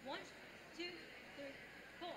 One, two, three, four.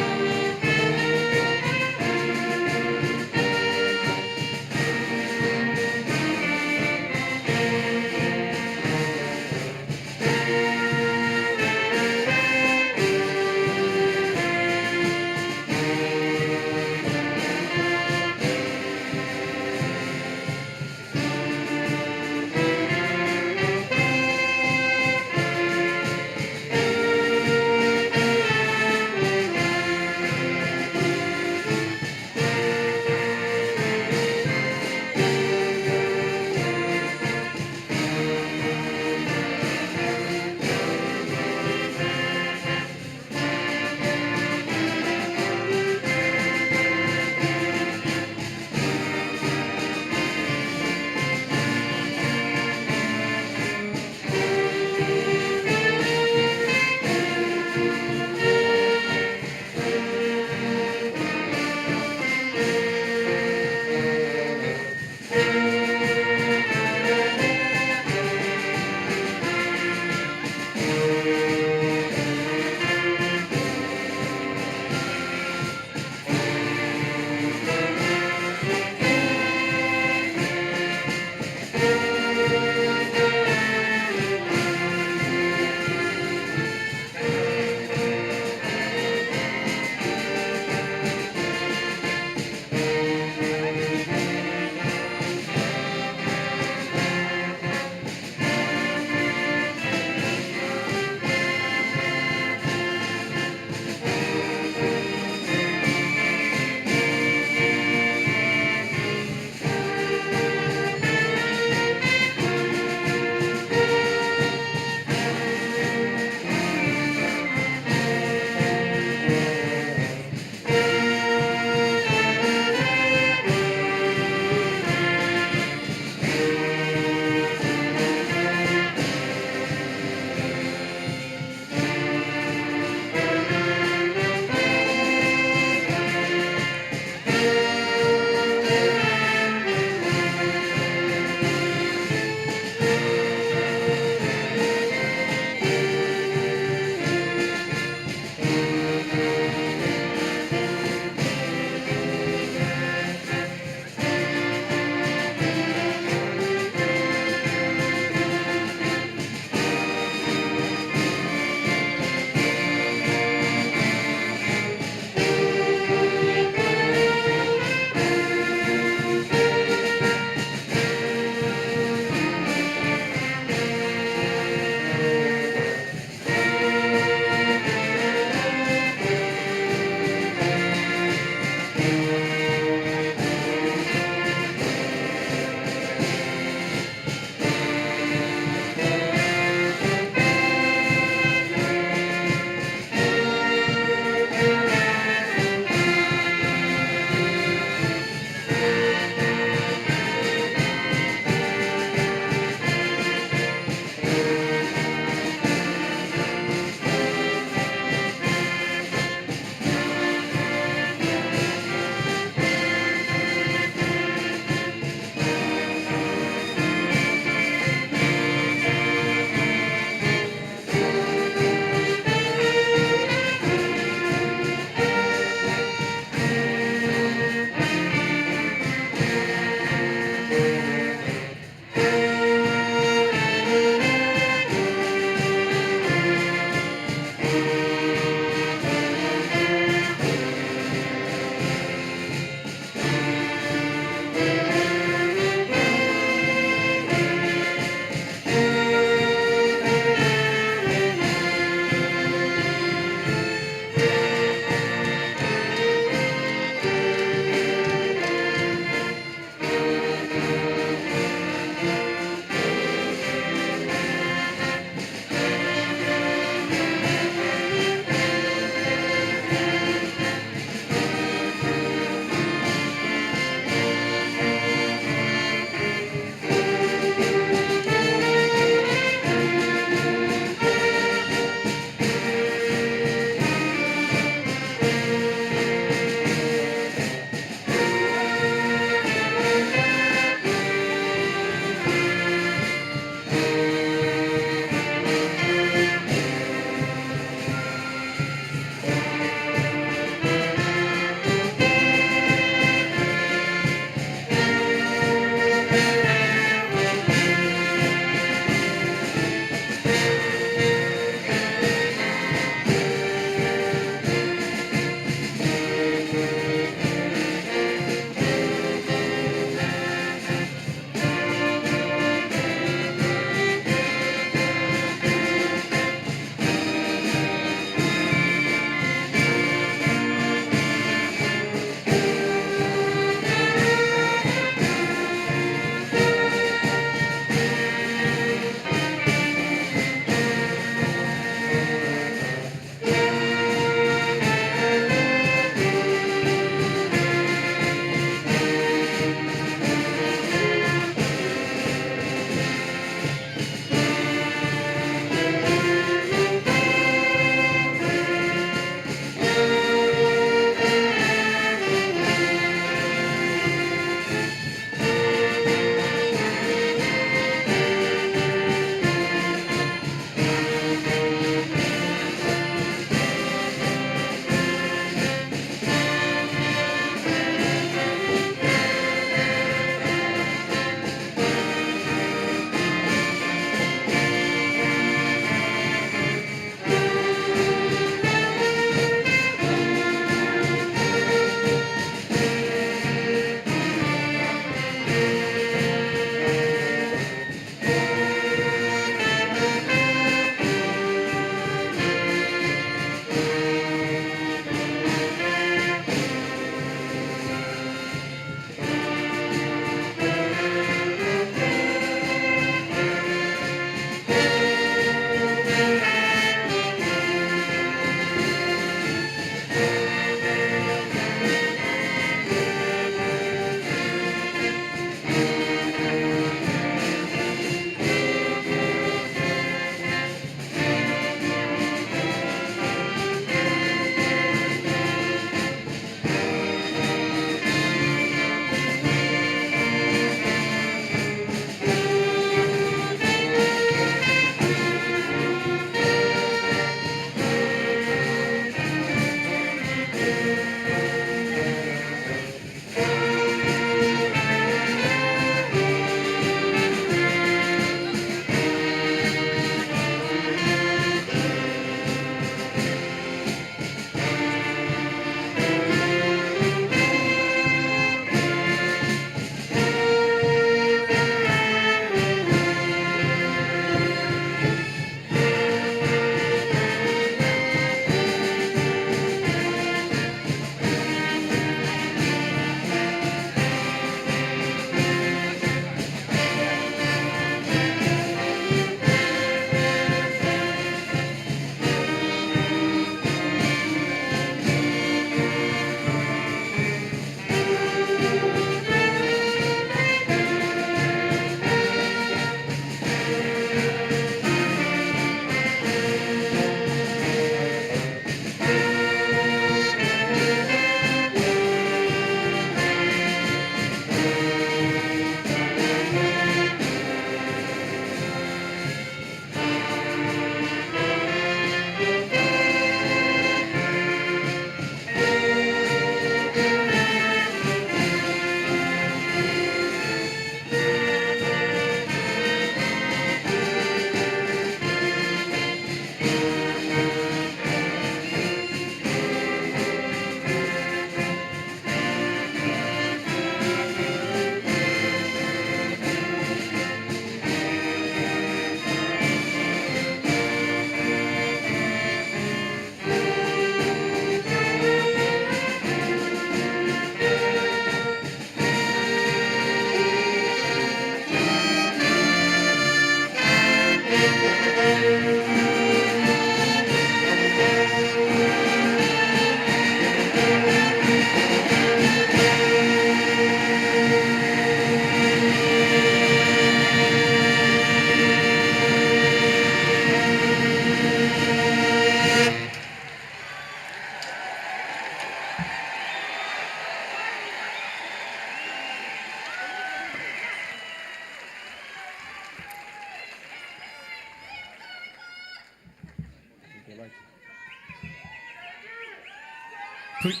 Please,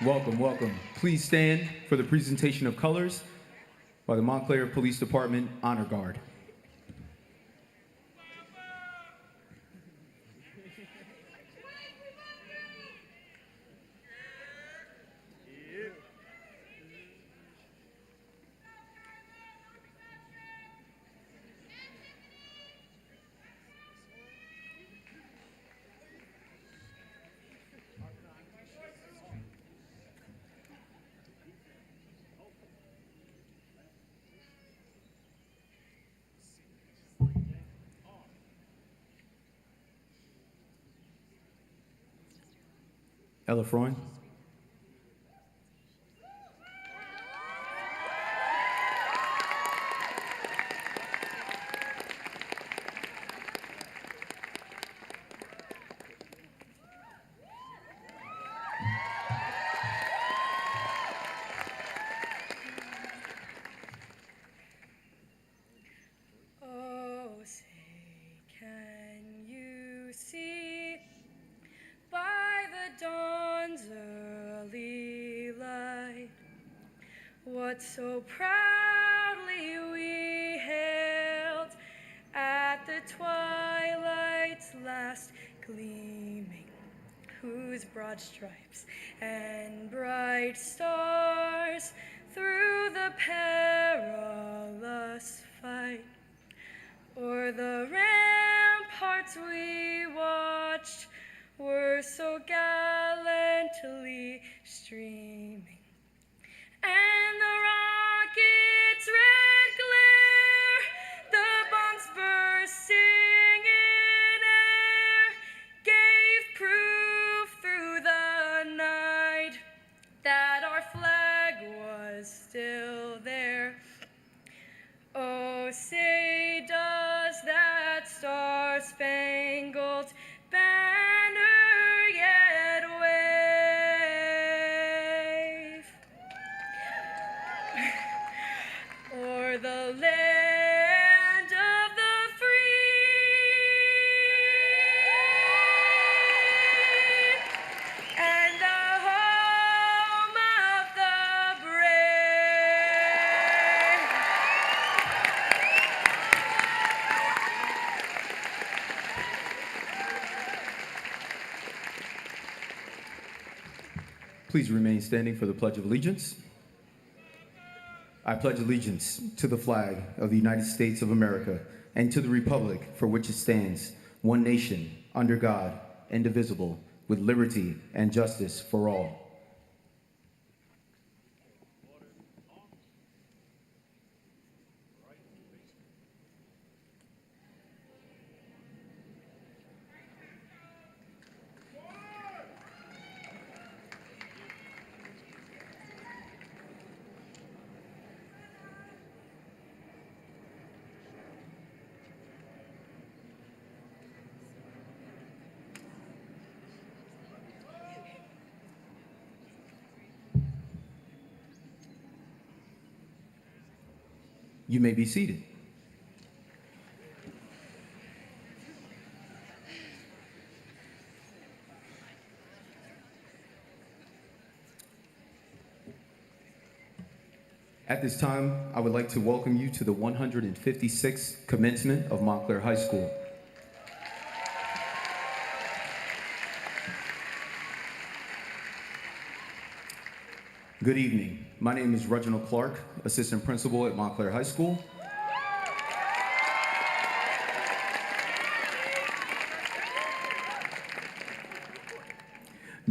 welcome, welcome. Please stand for the presentation of colors by the Montclair Police Department Honor Guard. Ella Freund. Oh, say, can you see by the dawn's early light what so proudly we hailed at the twilight's last gleaming, whose broad stripes and bright stars through the perilous fight o'er the ramparts we watched were so gallantly streaming, and the rocket's red glare, the bombs bursting in air, gave proof through the night that our flag was still there. Oh, say does that star-spangled banner yet wave o'er the land of the free and the home of the brave? Please remain standing for the Pledge of Allegiance. I pledge allegiance to the flag of the United States of America and to the republic for which it stands, one nation, under God, indivisible, with liberty and justice for all. You may be seated. At this time, I would like to welcome you to the 156th commencement of Montclair High School. Good evening. My name is Reginald Clark, Assistant Principal at Montclair High School.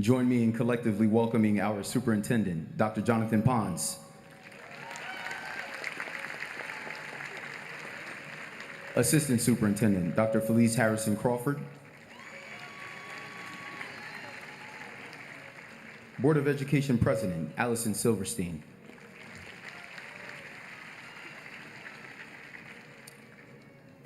Join me in collectively welcoming our Superintendent, Dr. Jonathan Pons. Assistant Superintendent, Dr. Felice Harrison Crawford. Board of Education President, Allison Silverstein.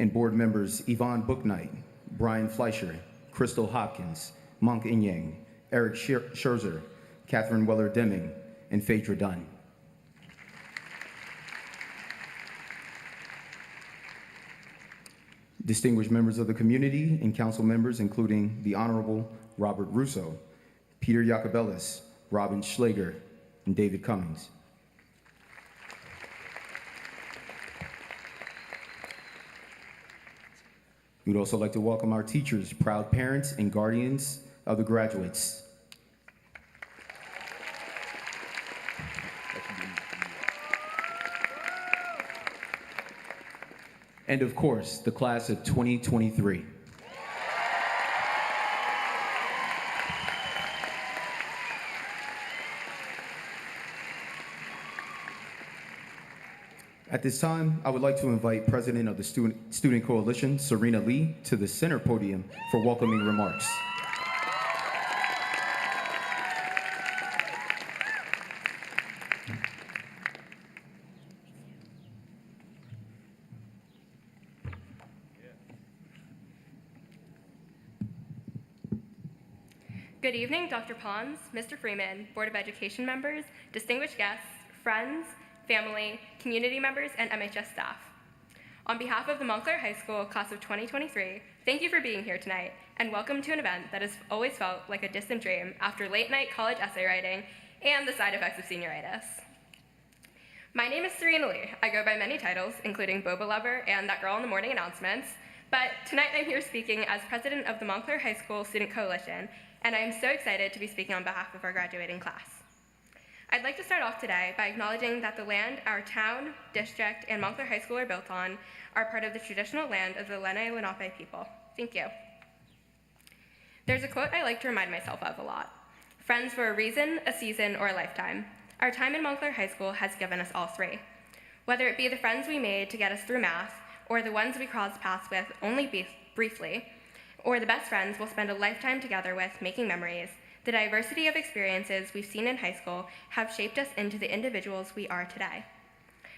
And board members Yvonne Booknight, Brian Fleischer, Crystal Hopkins, Monk Inyang, Eric Scherzer, Catherine Weller-Deming, and Phaedra Dunn. Distinguished members of the community and council members, including the Honorable Robert Russo, Peter Yacobelis, Robin Schlager, and David Cummings. We'd also like to welcome our teachers, proud parents, and guardians of the graduates. And of course, the class of 2023. At this time, I would like to invite President of the Student Coalition, Serena Lee, to the center podium for welcoming remarks. Good evening, Dr. Pons, Mr. Freeman, Board of Education members, distinguished guests, friends, family, community members, and MHS staff. On behalf of the Montclair High School class of 2023, thank you for being here tonight, and welcome to an event that has always felt like a distant dream after late-night college essay writing and the side effects of senioritis. My name is Serena Lee. I go by many titles, including Boba Lover and That Girl in the Morning Announcements, but tonight I'm here speaking as president of the Montclair High School Student Coalition, and I am so excited to be speaking on behalf of our graduating class. I'd like to start off today by acknowledging that the land our town, district, and Montclair High School are built on are part of the traditional land of the Lenni Lenape people. Thank you. There's a quote I like to remind myself of a lot. Friends for a reason, a season, or a lifetime. Our time in Montclair High School has given us all three. Whether it be the friends we made to get us through math, or the ones we crossed paths with only briefly, or the best friends we'll spend a lifetime together with making memories, the diversity of experiences we've seen in high school have shaped us into the individuals we are today.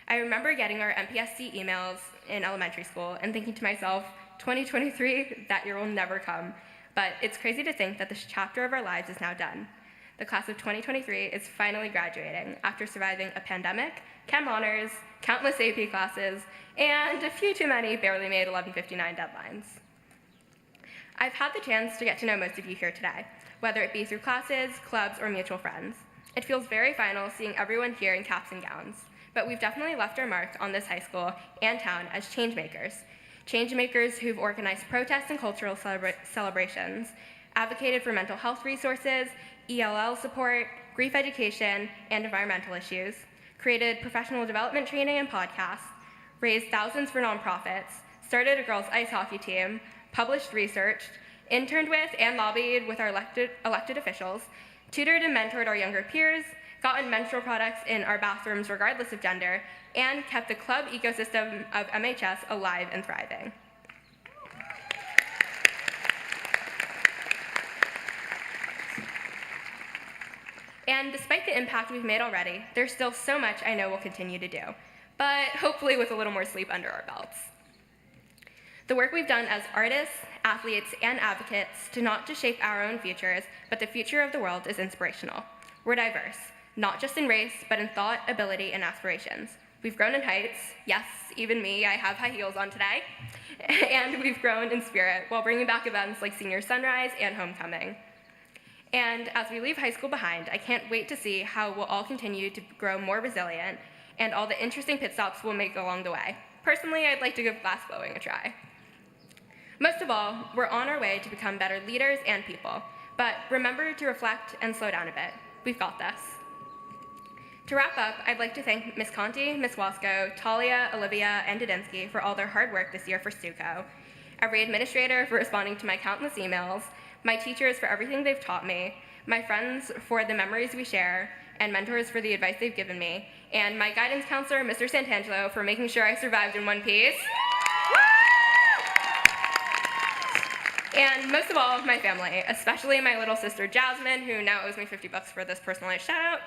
I remember getting our MPSC emails in elementary school and thinking to myself, 2023, that year will never come. But it's crazy to think that this chapter of our lives is now done. The class of 2023 is finally graduating after surviving a pandemic, chem honors, countless AP classes, and a few too many barely made 11:59 deadlines. I've had the chance to get to know most of you here today, whether it be through classes, clubs, or mutual friends. It feels very final seeing everyone here in caps and gowns, but we've definitely left our mark on this high school and town as changemakers who've organized protests and cultural celebrations, advocated for mental health resources, ELL support, grief education, and environmental issues, created professional development training and podcasts, raised thousands for nonprofits, started a girls' ice hockey team, published research, interned with and lobbied with our elected officials, tutored and mentored our younger peers, gotten menstrual products in our bathrooms regardless of gender, and kept the club ecosystem of MHS alive and thriving. And despite the impact we've made already, there's still so much I know we'll continue to do, but hopefully with a little more sleep under our belts. The work we've done as artists, athletes, and advocates to not just shape our own futures, but the future of the world is inspirational. We're diverse, not just in race, but in thought, ability, and aspirations. We've grown in heights, yes, even me, I have high heels on today, and we've grown in spirit while bringing back events like Senior Sunrise and Homecoming. And as we leave high school behind, I can't wait to see how we'll all continue to grow more resilient and all the interesting pit stops we'll make along the way. Personally, I'd like to give glass blowing a try. Most of all, we're on our way to become better leaders and people, but remember to reflect and slow down a bit. We've got this. To wrap up, I'd like to thank Ms. Conti, Ms. Wasco, Talia, Olivia, and Dudinsky for all their hard work this year for Stuco, every administrator for responding to my countless emails, my teachers for everything they've taught me, my friends for the memories we share, and mentors for the advice they've given me, and my guidance counselor, Mr. Santangelo, for making sure I survived in one piece. And most of all, my family, especially my little sister Jasmine, who now owes me $50 for this personalized shout out.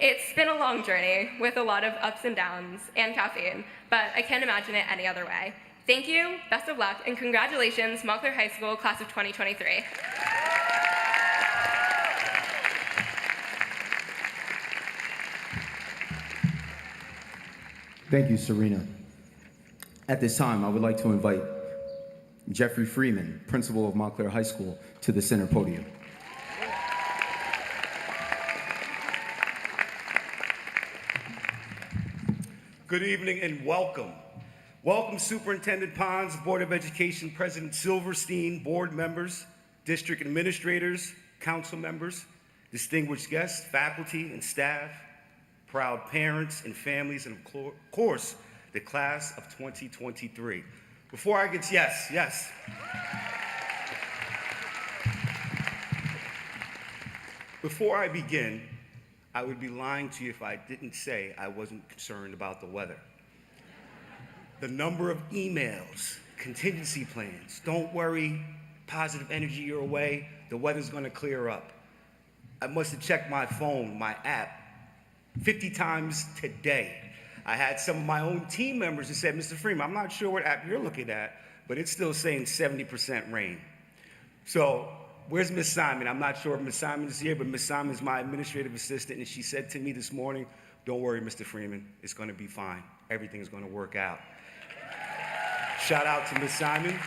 It's been a long journey with a lot of ups and downs and caffeine, but I can't imagine it any other way. Thank you, best of luck, and congratulations, Montclair High School, class of 2023. Thank you, Serena. At this time, I would like to invite Jeffrey Freeman, principal of Montclair High School, to the center podium. Good evening and welcome. Welcome Superintendent Pons, Board of Education President Silverstein, board members, district administrators, council members, distinguished guests, faculty and staff, proud parents and families, and of course, the class of 2023. Before I get, yes. Before I begin, I would be lying to you if I didn't say I wasn't concerned about the weather. The number of emails, contingency plans, don't worry, positive energy your way, the weather's gonna clear up. I must have checked my phone, my app, 50 times today. I had some of my own team members who said, Mr. Freeman, I'm not sure what app you're looking at, but it's still saying 70% rain. So, where's Miss Simon? I'm not sure if Miss Simon is here, but Miss Simon is my administrative assistant, and she said to me this morning, don't worry, Mr. Freeman, it's gonna be fine. Everything is gonna work out. Shout out to Miss Simon.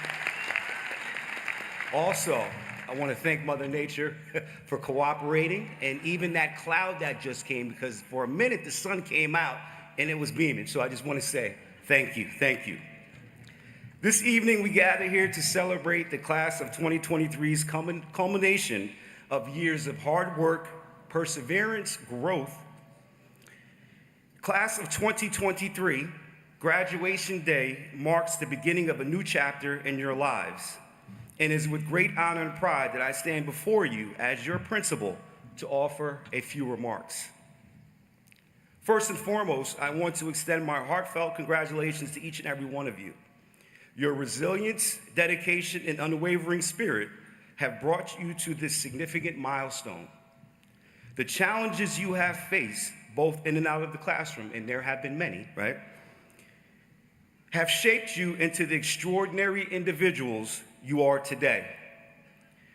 Also, I wanna thank Mother Nature for cooperating, and even that cloud that just came, because for a minute the sun came out and it was beaming. So I just wanna say thank you, thank you. This evening, we gather here to celebrate the class of 2023's culmination of years of hard work, perseverance, growth. Class of 2023, graduation day marks the beginning of a new chapter in your lives, and is with great honor and pride that I stand before you as your principal to offer a few remarks. First and foremost, I want to extend my heartfelt congratulations to each and every one of you. Your resilience, dedication, and unwavering spirit have brought you to this significant milestone. The challenges you have faced, both in and out of the classroom, and there have been many, right, have shaped you into the extraordinary individuals you are today.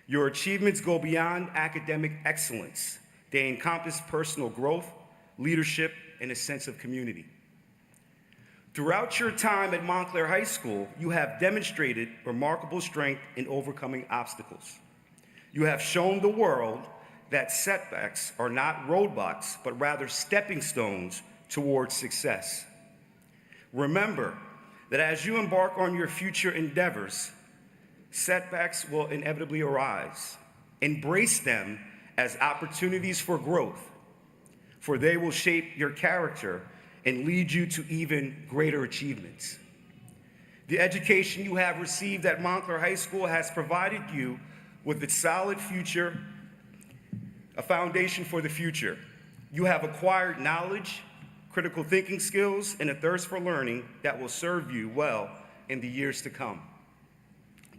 Your achievements go beyond academic excellence. They encompass personal growth, leadership, and a sense of community. Throughout your time at Montclair High School, you have demonstrated remarkable strength in overcoming obstacles. You have shown the world that setbacks are not roadblocks, but rather stepping stones towards success. Remember that as you embark on your future endeavors, setbacks will inevitably arise. Embrace them as opportunities for growth, for they will shape your character and lead you to even greater achievements. The education you have received at Montclair High School has provided you with a solid future, a foundation for the future. You have acquired knowledge, critical thinking skills, and a thirst for learning that will serve you well in the years to come.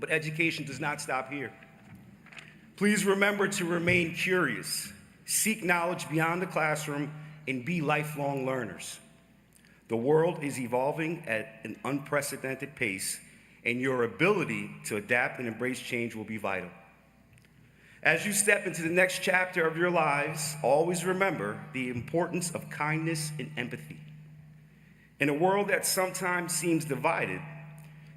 But education does not stop here. Please remember to remain curious, seek knowledge beyond the classroom, and be lifelong learners. The world is evolving at an unprecedented pace, and your ability to adapt and embrace change will be vital. As you step into the next chapter of your lives, always remember the importance of kindness and empathy. In a world that sometimes seems divided,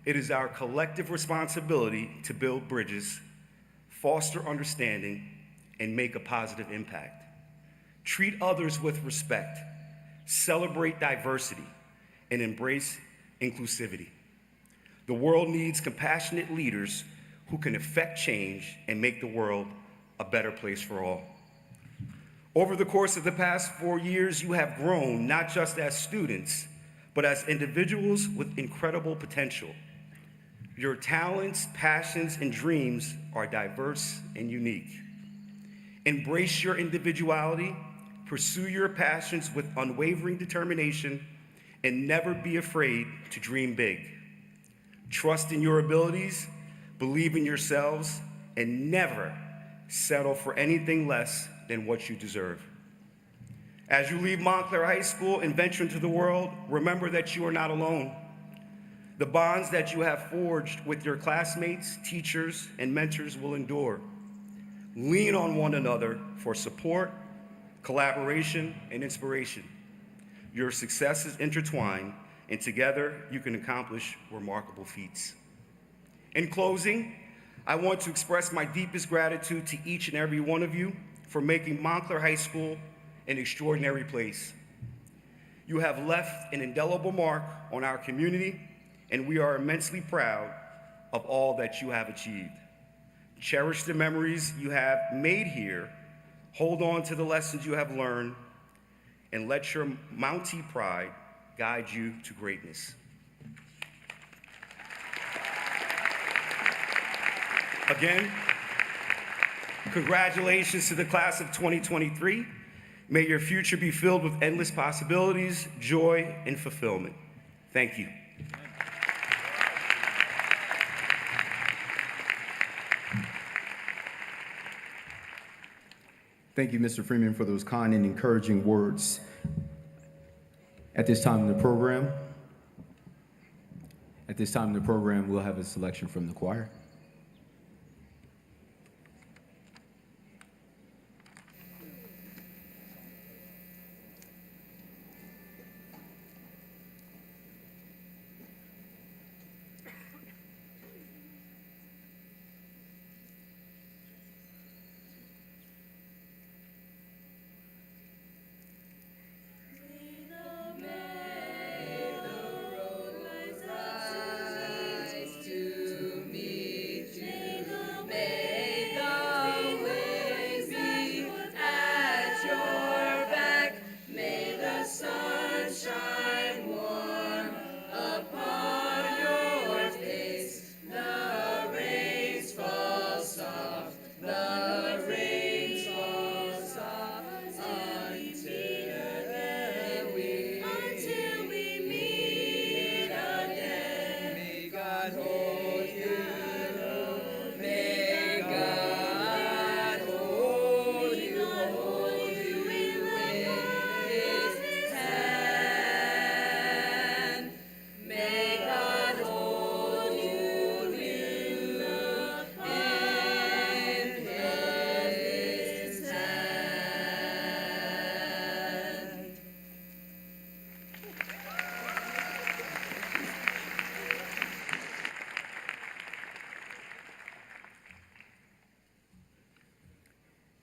it is our collective responsibility to build bridges, foster understanding, and make a positive impact. Treat others with respect. Celebrate diversity, and embrace inclusivity. The world needs compassionate leaders who can effect change and make the world a better place for all. Over the course of the past 4 years, you have grown not just as students, but as individuals with incredible potential. Your talents, passions, and dreams are diverse and unique. Embrace your individuality. Pursue your passions with unwavering determination, and never be afraid to dream big. Trust in your abilities, believe in yourselves, and never settle for anything less than what you deserve. As you leave Montclair High School and venture into the world, remember that you are not alone. The bonds that you have forged with your classmates, teachers, and mentors will endure. Lean on one another for support, collaboration, and inspiration. Your success is intertwined, and together you can accomplish remarkable feats. In closing, I want to express my deepest gratitude to each and every one of you for making Montclair High School an extraordinary place. You have left an indelible mark on our community, and we are immensely proud of all that you have achieved. Cherish the memories you have made here, hold on to the lessons you have learned, and let your Mountie pride guide you to greatness. Again, congratulations to the class of 2023. May your future be filled with endless possibilities, joy, and fulfillment. Thank you. Thank you, Mr. Freeman, for those kind and encouraging words. At this time in the program, we'll have a selection from the choir.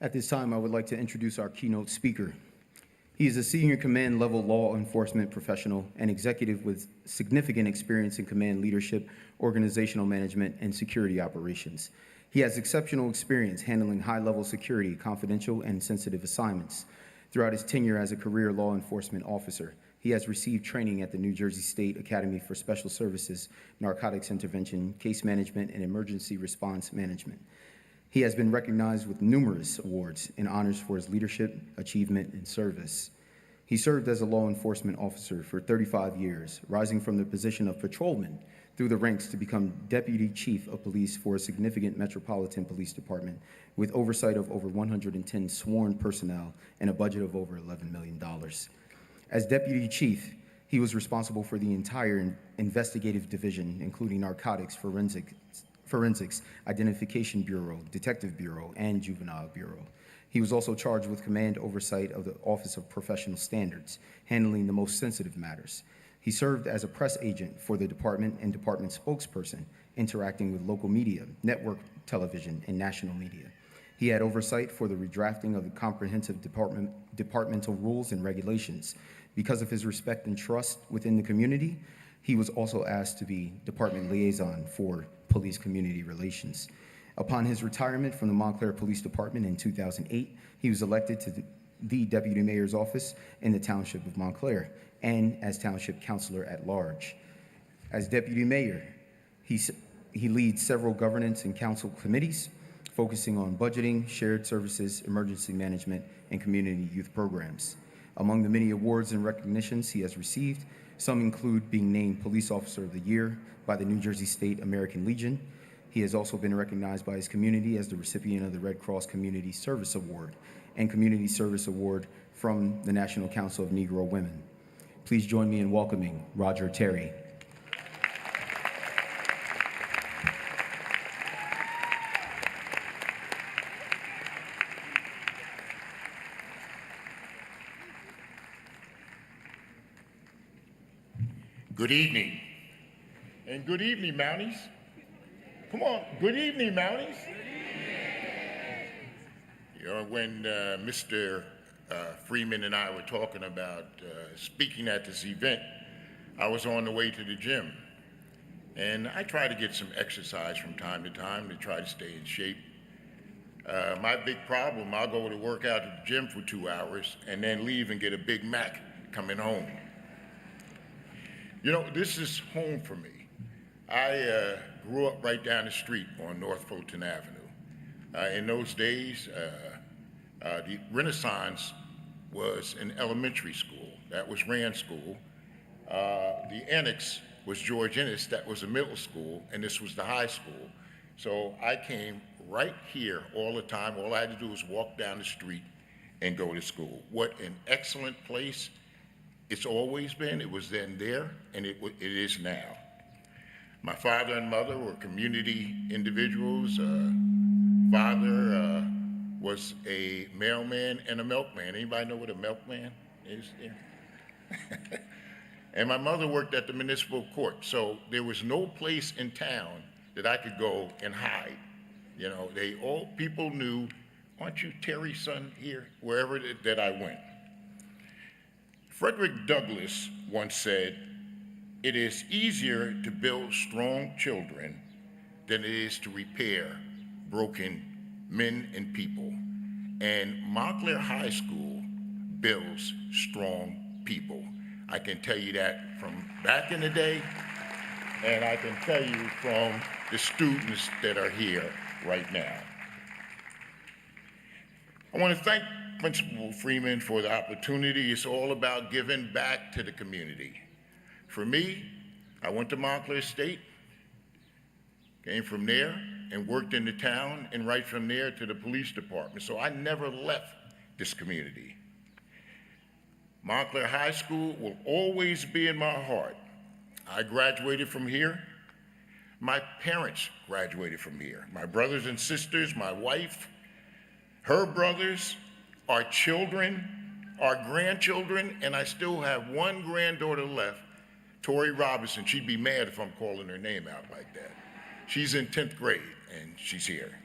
At this time, I would like to introduce our keynote speaker. He is a senior command level law enforcement professional and executive with significant experience in command leadership, organizational management, and security operations. He has exceptional experience handling high-level security, confidential, and sensitive assignments. Throughout his tenure as a career law enforcement officer, he has received training at the New Jersey State Academy for Special Services, Narcotics Intervention, Case Management, and Emergency Response Management. He has been recognized with numerous awards and honors for his leadership, achievement, and service. He served as a law enforcement officer for 35 years, rising from the position of patrolman through the ranks to become Deputy Chief of Police for a significant metropolitan police department with oversight of over 110 sworn personnel and a budget of over $11 million. As Deputy Chief, he was responsible for the entire investigative division, including narcotics, forensics, Identification Bureau, Detective Bureau, and Juvenile Bureau. He was also charged with command oversight of the Office of Professional Standards, handling the most sensitive matters. He served as a press agent for the department and department spokesperson, interacting with local media, network television, and national media. He had oversight for the redrafting of the comprehensive departmental rules and regulations. Because of his respect and trust within the community, he was also asked to be department liaison for police community relations. Upon his retirement from the Montclair Police Department in 2008, he was elected to the Deputy Mayor's office in the Township of Montclair and as Township Councilor at Large. As Deputy Mayor, he leads several governance and council committees, focusing on budgeting, shared services, emergency management, and community youth programs. Among the many awards and recognitions he has received, some include being named Police Officer of the Year by the New Jersey State American Legion. He has also been recognized by his community as the recipient of the Red Cross Community Service Award and Community Service Award from the National Council of Negro Women. Please join me in welcoming Roger Terry. Good evening. And good evening, Mounties. Come on, good evening, Mounties. You know, when Mr. Freeman and I were talking about speaking at this event, I was on the way to the gym. And I try to get some exercise from time to time to try to stay in shape. My big problem, I'll go to work out at the gym for 2 hours and then leave and get a Big Mac coming home. You know, this is home for me. I grew up right down the street on North Fulton Avenue. In those days, the Renaissance was an elementary school. That was Rand School. The Annex was George Ennis. That was a middle school, and this was the high school. So I came right here all the time. All I had to do was walk down the street and go to school. What an excellent place it's always been. It was then there, and it is now. My father and mother were community individuals. Father was a mailman and a milkman. Anybody know what a milkman is there? And my mother worked at the municipal court, so there was no place in town that I could go and hide. You know, people knew, aren't you Terry's son here? Wherever that I went. Frederick Douglass once said, "It is easier to build strong children than it is to repair broken men and people." And Montclair High School builds strong people. I can tell you that from back in the day, and I can tell you from the students that are here right now. I want to thank Principal Freeman for the opportunity. It's all about giving back to the community. For me, I went to Montclair State, came from there and worked in the town, and right from there to the police department. So I never left this community. Montclair High School will always be in my heart. I graduated from here. My parents graduated from here. My brothers and sisters, my wife, her brothers, our children, our grandchildren, and I still have one granddaughter left, Tori Robinson. She'd be mad if I'm calling her name out like that. She's in 10th grade, and she's here.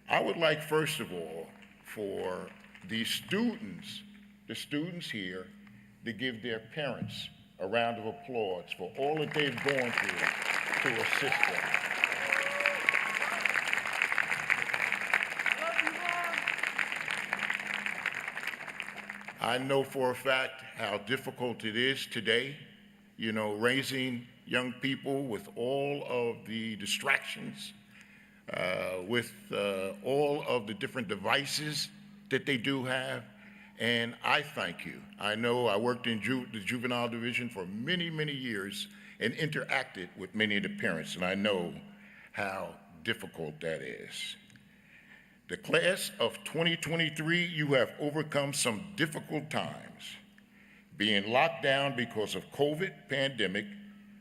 I would like, first of all, for the students here to give their parents a round of applause for all that they've gone through to assist them. I know for a fact how difficult it is today, you know, raising young people with all of the distractions, with all of the different devices that they do have. And I thank you. I know I worked in the juvenile division for many, many years and interacted with many of the parents, and I know how difficult that is. The class of 2023, you have overcome some difficult times. Being locked down because of COVID pandemic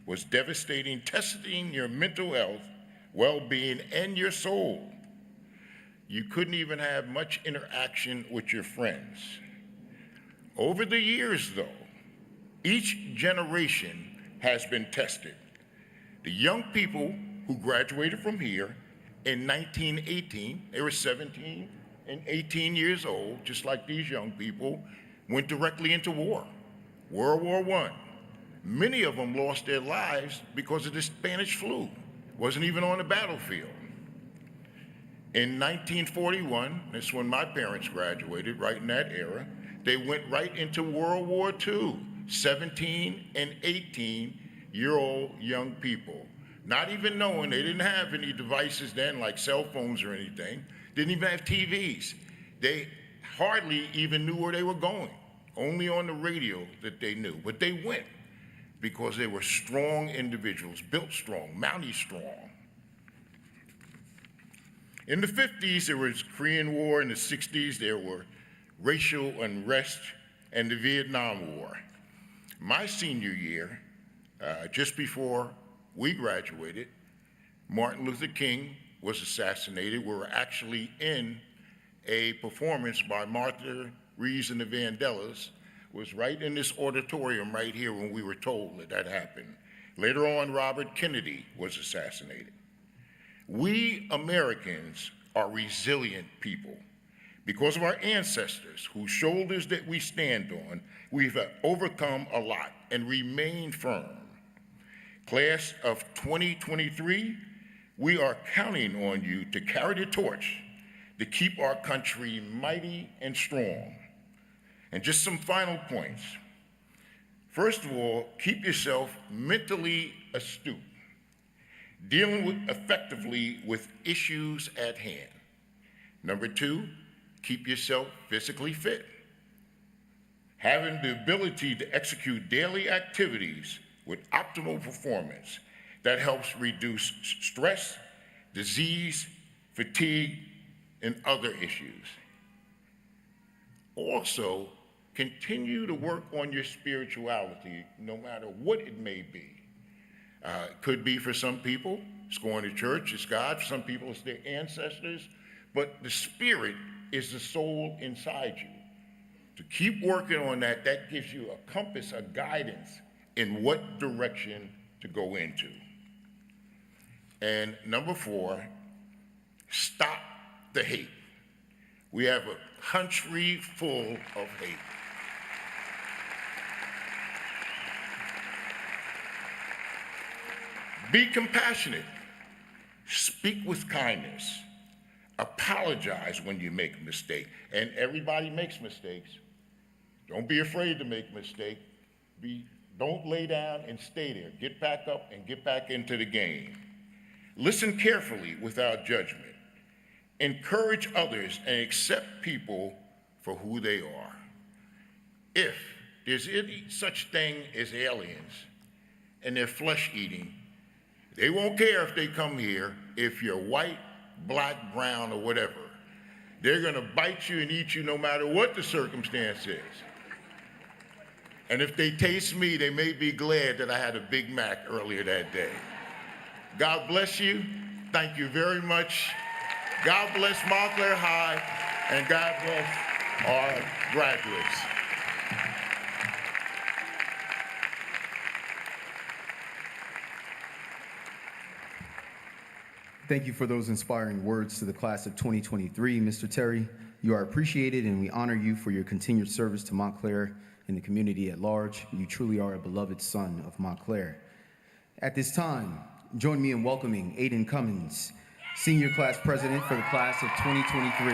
was devastating, testing your mental health, well-being, and your soul. You couldn't even have much interaction with your friends. Over the years, though, each generation has been tested. The young people who graduated from here in 1918, they were 17 and 18 years old, just like these young people, went directly into war, World War I. Many of them lost their lives because of the Spanish flu. Wasn't even on the battlefield. In 1941, that's when my parents graduated, right in that era, they went right into World War II, 17 and 18-year-old young people. Not even knowing, they didn't have any devices then like cell phones or anything, didn't even have TVs. They hardly even knew where they were going, only on the radio that they knew. But they went because they were strong individuals, built strong, Mountie strong. In the 50s, there was Korean War. In the 60s, there were racial unrest and the Vietnam War. My senior year, just before we graduated, Martin Luther King was assassinated. We were actually in a performance by Martha Reeves and the Vandellas. It was right in this auditorium right here when we were told that that happened. Later on, Robert Kennedy was assassinated. We Americans are resilient people. Because of our ancestors, whose shoulders that we stand on, we've overcome a lot and remain firm. Class of 2023, we are counting on you to carry the torch to keep our country mighty and strong. And just some final points. First of all, keep yourself mentally astute, dealing effectively with issues at hand. Number two, keep yourself physically fit, having the ability to execute daily activities with optimal performance that helps reduce stress, disease, fatigue, and other issues. Also, continue to work on your spirituality, no matter what it may be. It could be for some people, it's going to church, it's God. For some people, it's their ancestors. But the spirit is the soul inside you. To keep working on that, that gives you a compass, a guidance in what direction to go into. And number four, stop the hate. We have a country full of hate. Be compassionate. Speak with kindness. Apologize when you make a mistake. And everybody makes mistakes. Don't be afraid to make a mistake. Don't lay down and stay there. Get back up and get back into the game. Listen carefully without judgment. Encourage others and accept people for who they are. If there's any such thing as aliens and they're flesh eating, they won't care if they come here if you're white, black, brown, or whatever. They're gonna bite you and eat you no matter what the circumstance is. And if they taste me, they may be glad that I had a Big Mac earlier that day. God bless you. Thank you very much. God bless Montclair High, and God bless our graduates. Thank you for those inspiring words to the class of 2023. Mr. Terry, you are appreciated, and we honor you for your continued service to Montclair and the community at large. You truly are a beloved son of Montclair. At this time, join me in welcoming Aiden Cummins, Senior Class President for the class of 2023.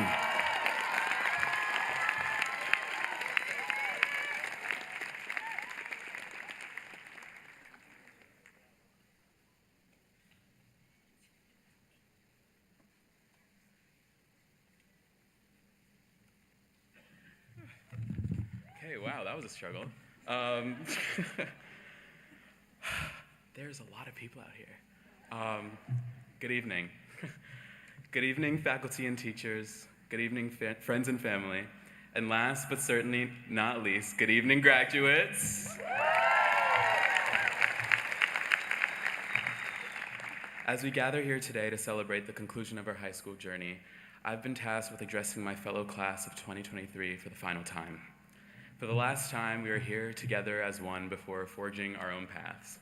Okay, wow, that was a struggle. There's a lot of people out here. Good evening. Good evening, faculty and teachers. Good evening, friends and family. And last but certainly not least, good evening, graduates. As we gather here today to celebrate the conclusion of our high school journey, I've been tasked with addressing my fellow class of 2023 for the final time. For the last time, we are here together as one before forging our own paths.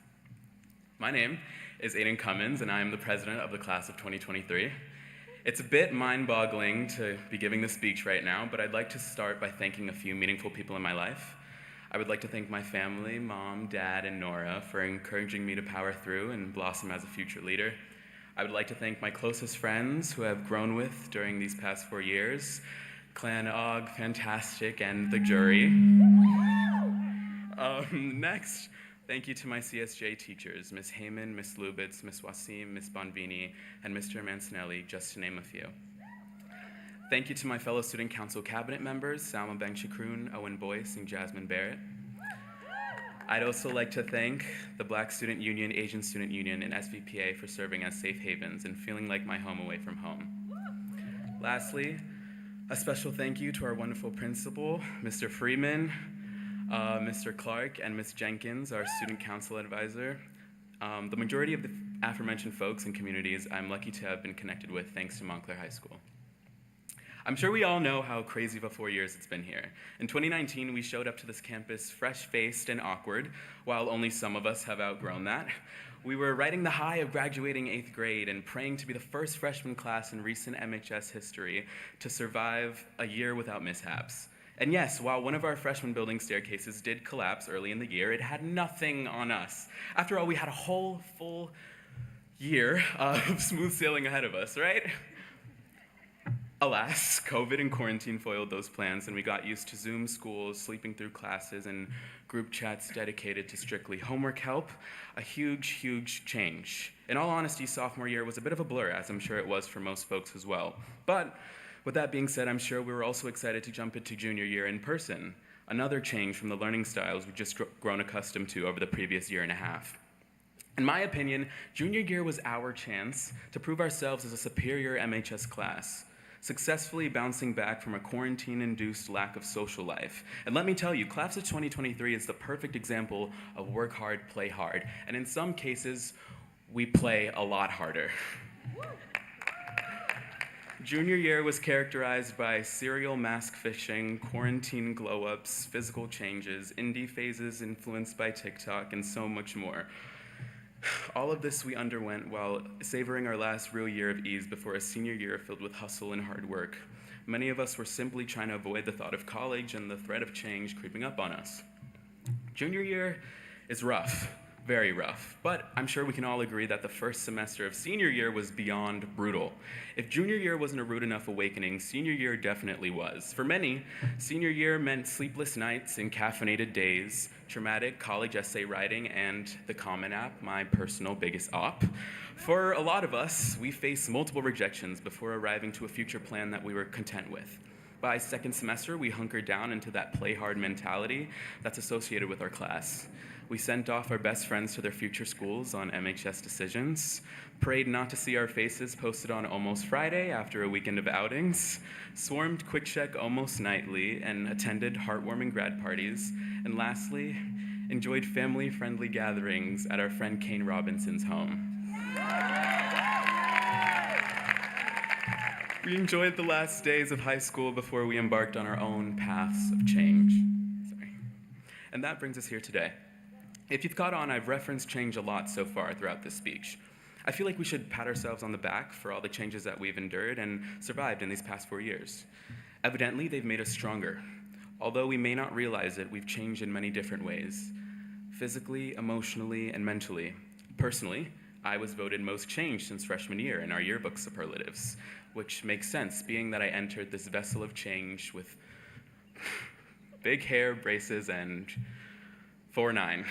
My name is Aiden Cummins, and I am the president of the class of 2023. It's a bit mind-boggling to be giving this speech right now, but I'd like to start by thanking a few meaningful people in my life. I would like to thank my family, Mom, Dad, and Nora for encouraging me to power through and blossom as a future leader. I would like to thank my closest friends who I've grown with during these past 4 years, Clan Og, Fantastic, and the jury. Next, thank you to my CSJ teachers, Ms. Heyman, Ms. Lubitz, Ms. Wasim, Ms. Bonvini, and Mr. Mancinelli, just to name a few. Thank you to my fellow Student Council cabinet members, Salma Bengshakroon, Owen Boyce, and Jasmine Barrett. I'd also like to thank the Black Student Union, Asian Student Union, and SVPA for serving as safe havens and feeling like my home away from home. Lastly, a special thank you to our wonderful principal, Mr. Freeman, Mr. Clark, and Ms. Jenkins, our student council advisor. The majority of the aforementioned folks and communities I'm lucky to have been connected with thanks to Montclair High School. I'm sure we all know how crazy of a 4 years it's been here. In 2019, we showed up to this campus fresh-faced and awkward, while only some of us have outgrown that. We were riding the high of graduating 8th grade and praying to be the first freshman class in recent MHS history to survive a year without mishaps. And yes, while one of our freshman building staircases did collapse early in the year, it had nothing on us. After all, we had a whole full year of smooth sailing ahead of us, right? Alas, COVID and quarantine foiled those plans, and we got used to Zoom schools, sleeping through classes, and group chats dedicated to strictly homework help. A huge, huge change. In all honesty, sophomore year was a bit of a blur, as I'm sure it was for most folks as well. But with that being said, I'm sure we were also excited to jump into junior year in person. Another change from the learning styles we've just grown accustomed to over the previous year and a half. In my opinion, junior year was our chance to prove ourselves as a superior MHS class, successfully bouncing back from a quarantine-induced lack of social life. And let me tell you, class of 2023 is the perfect example of work hard, play hard. And in some cases, we play a lot harder. Junior year was characterized by serial mask fishing, quarantine glow-ups, physical changes, indie phases influenced by TikTok, and so much more. All of this we underwent while savoring our last real year of ease before a senior year filled with hustle and hard work. Many of us were simply trying to avoid the thought of college and the threat of change creeping up on us. Junior year is rough, very rough, but I'm sure we can all agree that the first semester of senior year was beyond brutal. If junior year wasn't a rude enough awakening, senior year definitely was. For many, senior year meant sleepless nights and caffeinated days, traumatic college essay writing, and the Common App, my personal biggest op. For a lot of us, we faced multiple rejections before arriving to a future plan that we were content with. By second semester, we hunkered down into that play hard mentality that's associated with our class. We sent off our best friends to their future schools on MHS decisions, prayed not to see our faces posted on Almost Friday after a weekend of outings, swarmed Quick Check almost nightly, and attended heartwarming grad parties, and lastly, enjoyed family-friendly gatherings at our friend Kane Robinson's home. We enjoyed the last days of high school before we embarked on our own paths of change. And that brings us here today. If you've caught on, I've referenced change a lot so far throughout this speech. I feel like we should pat ourselves on the back for all the changes that we've endured and survived in these past 4 years. Evidently, they've made us stronger. Although we may not realize it, we've changed in many different ways, physically, emotionally, and mentally. Personally, I was voted most changed since freshman year in our yearbook superlatives, which makes sense, being that I entered this vessel of change with big hair, braces, and 4'9".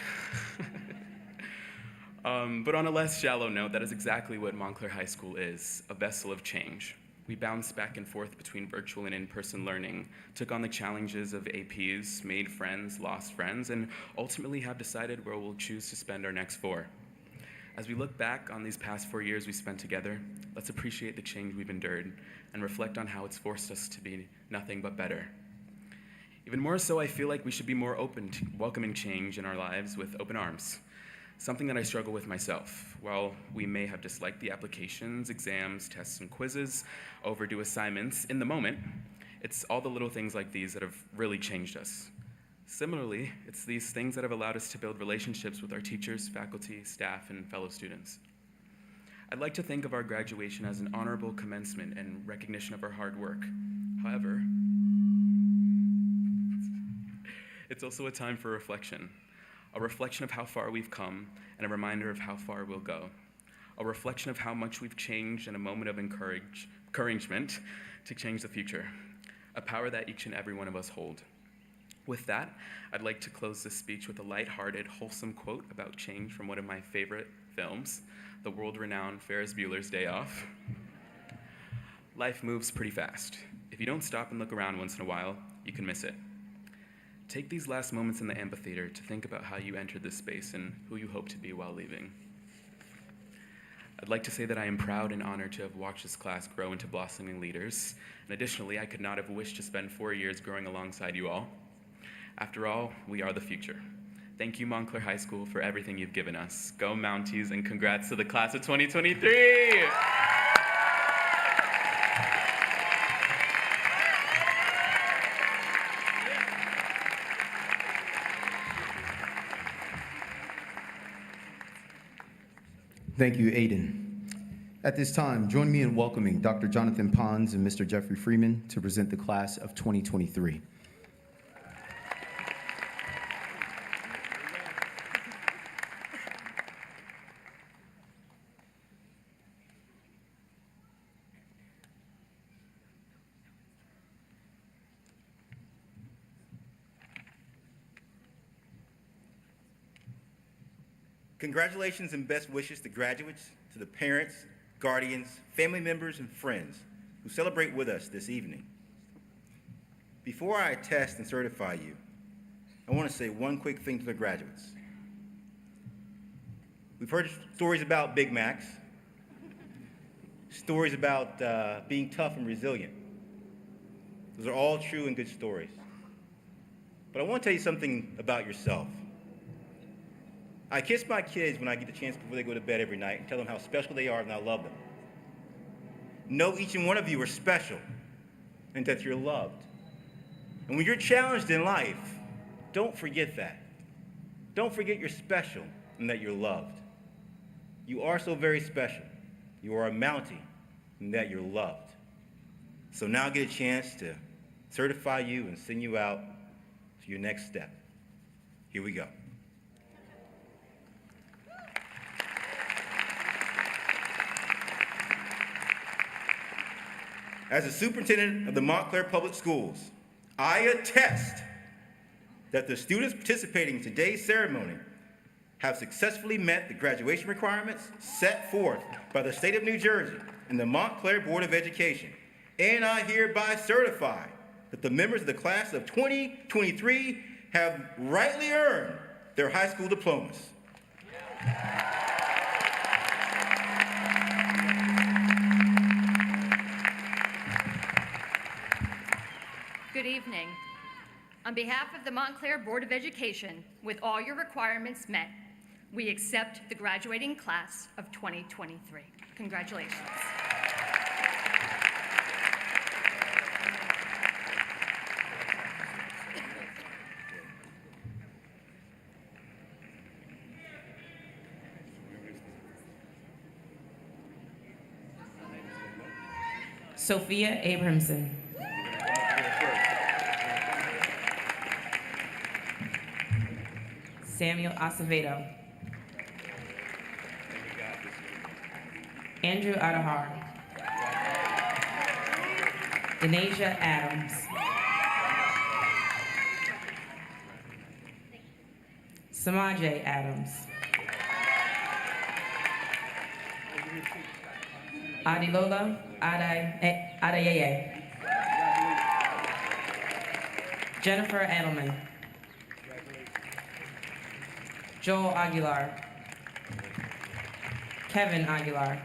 But on a less shallow note, that is exactly what Montclair High School is, a vessel of change. We bounced back and forth between virtual and in-person learning, took on the challenges of APs, made friends, lost friends, and ultimately have decided where we'll choose to spend our next 4. As we look back on these past 4 years we spent together, let's appreciate the change we've endured and reflect on how it's forced us to be nothing but better. Even more so, I feel like we should be more open to welcoming change in our lives with open arms, something that I struggle with myself. While we may have disliked the applications, exams, tests, and quizzes, overdue assignments in the moment, it's all the little things like these that have really changed us. Similarly, it's these things that have allowed us to build relationships with our teachers, faculty, staff, and fellow students. I'd like to think of our graduation as an honorable commencement and recognition of our hard work. However, it's also a time for reflection, a reflection of how far we've come and a reminder of how far we'll go, a reflection of how much we've changed and a moment of encouragement to change the future, a power that each and every one of us hold. With that, I'd like to close this speech with a lighthearted, wholesome quote about change from one of my favorite films, the world-renowned Ferris Bueller's Day Off. Life moves pretty fast. If you don't stop and look around once in a while, you can miss it. Take these last moments in the amphitheater to think about how you entered this space and who you hope to be while leaving. I'd like to say that I am proud and honored to have watched this class grow into blossoming leaders, and additionally, I could not have wished to spend 4 years growing alongside you all. After all, we are the future. Thank you, Montclair High School, for everything you've given us. Go Mounties, and congrats to the class of 2023! Thank you, Aiden. At this time, join me in welcoming Dr. Jonathan Pons and Mr. Jeffrey Freeman to present the class of 2023. Congratulations and best wishes to graduates, to the parents, guardians, family members, and friends who celebrate with us this evening. Before I attest and certify you, I want to say one quick thing to the graduates. We've heard stories about Big Macs, stories about being tough and resilient. Those are all true and good stories. But I want to tell you something about yourself. I kiss my kids when I get the chance before they go to bed every night and tell them how special they are and I love them. Know each and one of you are special and that you're loved. And when you're challenged in life, don't forget that. Don't forget you're special and that you're loved. You are so very special. You are a mountain and that you're loved. So now I get a chance to certify you and send you out to your next step. Here we go. As the superintendent of the Montclair Public Schools, I attest that the students participating in today's ceremony have successfully met the graduation requirements set forth by the state of New Jersey and the Montclair Board of Education. And I hereby certify that the members of the class of 2023 have rightly earned their high school diplomas. Good evening. On behalf of the Montclair Board of Education, with all your requirements met, we accept the graduating class of 2023. Congratulations. Sophia Abramson. Samuel Acevedo. Andrew Adahar. Denasia Adams. Samaje Adams. Adilola Adayeye. Jennifer Edelman. Joel Aguilar. Kevin Aguilar.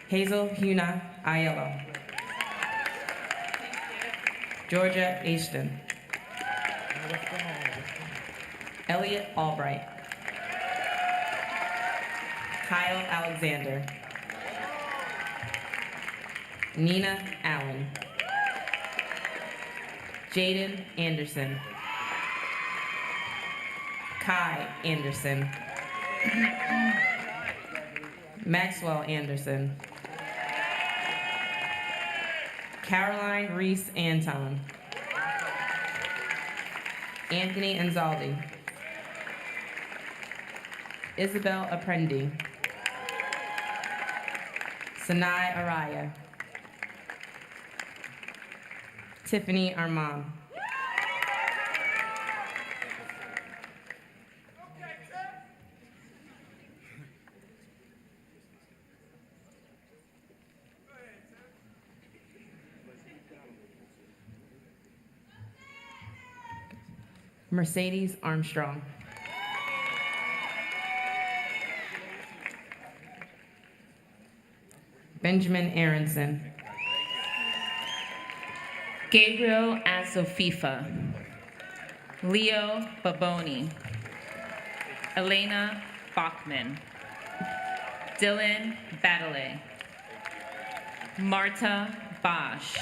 Hazel Huna Aiello. Georgia Ashton. Elliot Albright. Kyle Alexander. Nina Allen. Jaden Anderson. Kai Anderson. Maxwell Anderson. Caroline Reese Anton. Anthony Anzaldi. Isabel Apprendi. Sanai Araya. Tiffany Armand. Mercedes Armstrong. Benjamin Aronson. Gabriel Asofifa. Leo Baboni. Elena Bachman. Dylan Badele. Marta Bosch.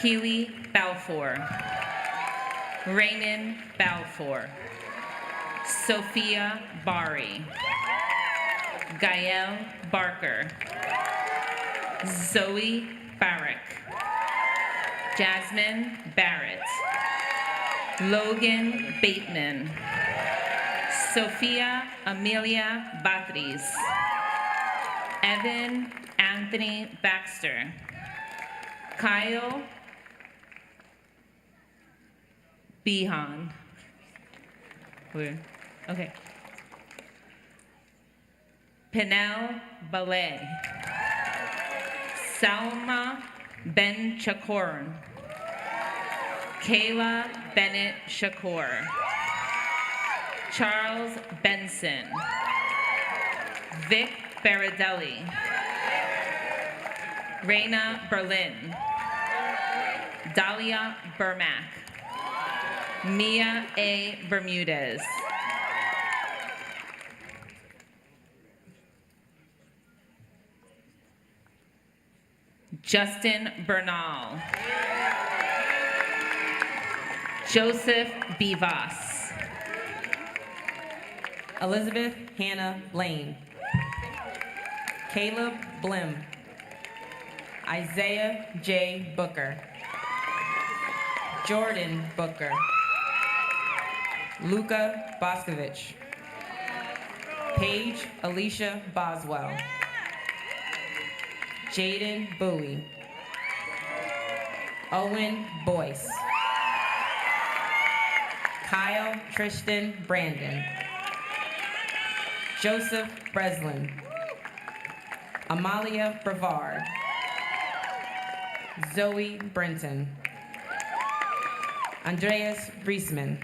Keely Balfour. Raymond Balfour. Sophia Bari, Gael Barker, Zoe Barrick, Jasmine Barrett, Logan Bateman, Sophia Amelia Batris, Evan Anthony Baxter, Kyle Behan. Where? Okay. Penel Ballet, Salma Ben Chakoran, Kayla Bennett Shakur, Charles Benson, Vic Baradelli, Reina Berlin, Dahlia Burmack, Mia A. Bermudez, Justin Bernal, Joseph Bivas, Elizabeth Hannah Lane, Caleb Blim, Isaiah J. Booker, Jordan Booker, Luca Boscovich, Paige Alicia Boswell, Jaden Bowie, Owen Boyce, Kyle Tristan Brandon, Joseph Breslin, Amalia Brevard, Zoe Brenton, Andreas Briesman,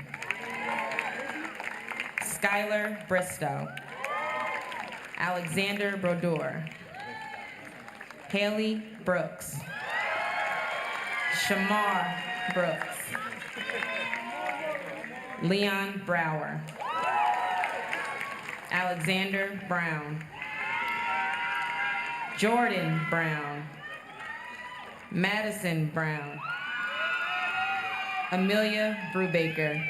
Skylar Bristow, Alexander Brodeur, Haley Brooks, Shamar Brooks, Leon Brower, Alexander Browne, Jordan Brown, Madison Brown, Amelia Brubaker,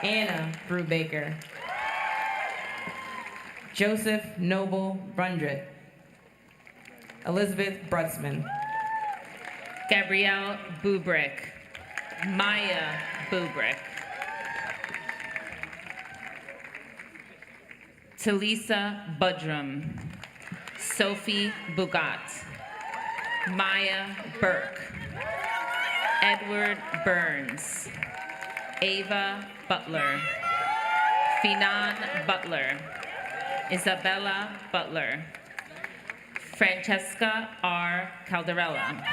Anna Brubaker, Joseph Noble Brundrett, Elizabeth Brutzman, Gabrielle Bubrick, Maya Bubrick, Talisa Budrum, Sophie Bugat, Maya Burke, Edward Burns, Ava Butler, Finan Butler, Isabella Butler, Francesca R. Caldarella,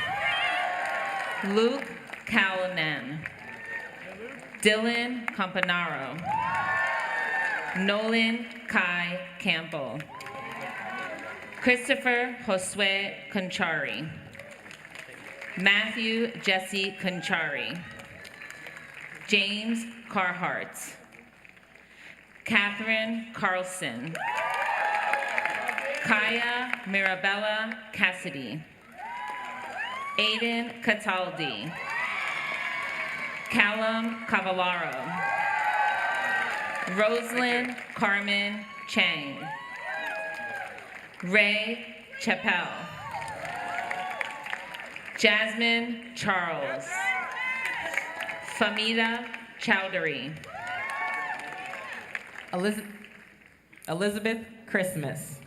Luke Callanan, Dylan Campanaro, Nolan Kai Campbell, Christopher Josue Conchari, Matthew Jesse Conchari, James Carhart, Catherine Carlson, Kaya Mirabella Cassidy, Aiden Cataldi, Callum Cavallaro, Rosalind Carmen Chang, Ray Chappelle, Jasmine Charles, Famida Chowdhury, Elizabeth Christmas,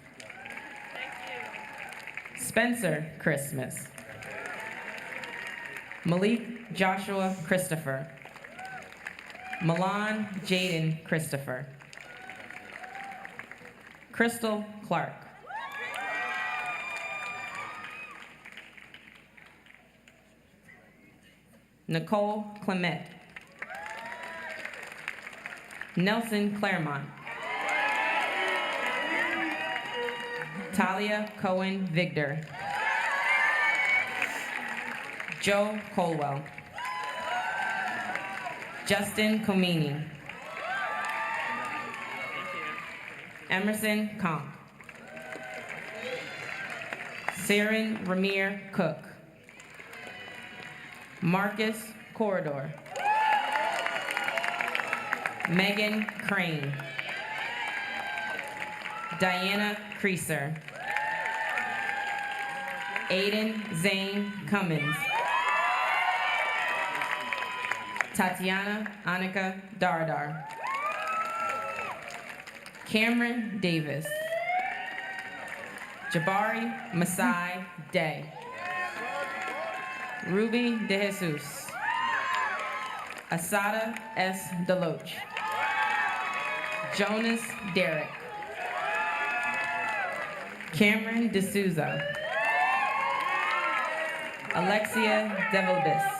Spencer Christmas, Malik Joshua Christopher, Milan Jaden Christopher, Crystal Clark, Nicole Clement, Nelson Claremont, Talia Cohen Vigdor, Joe Colwell, Justin Comini, Emerson Conk, Saren Ramir Cook, Marcus Corridor, Megan Crane. Diana Creaser. Aiden Zane Cummins. Tatiana Annika Dardar. Cameron Davis. Jabari Masai Day. Ruby De Jesus. Asada S. Deloach. Jonas Derrick. Cameron D'Souza. Alexia Devilbis.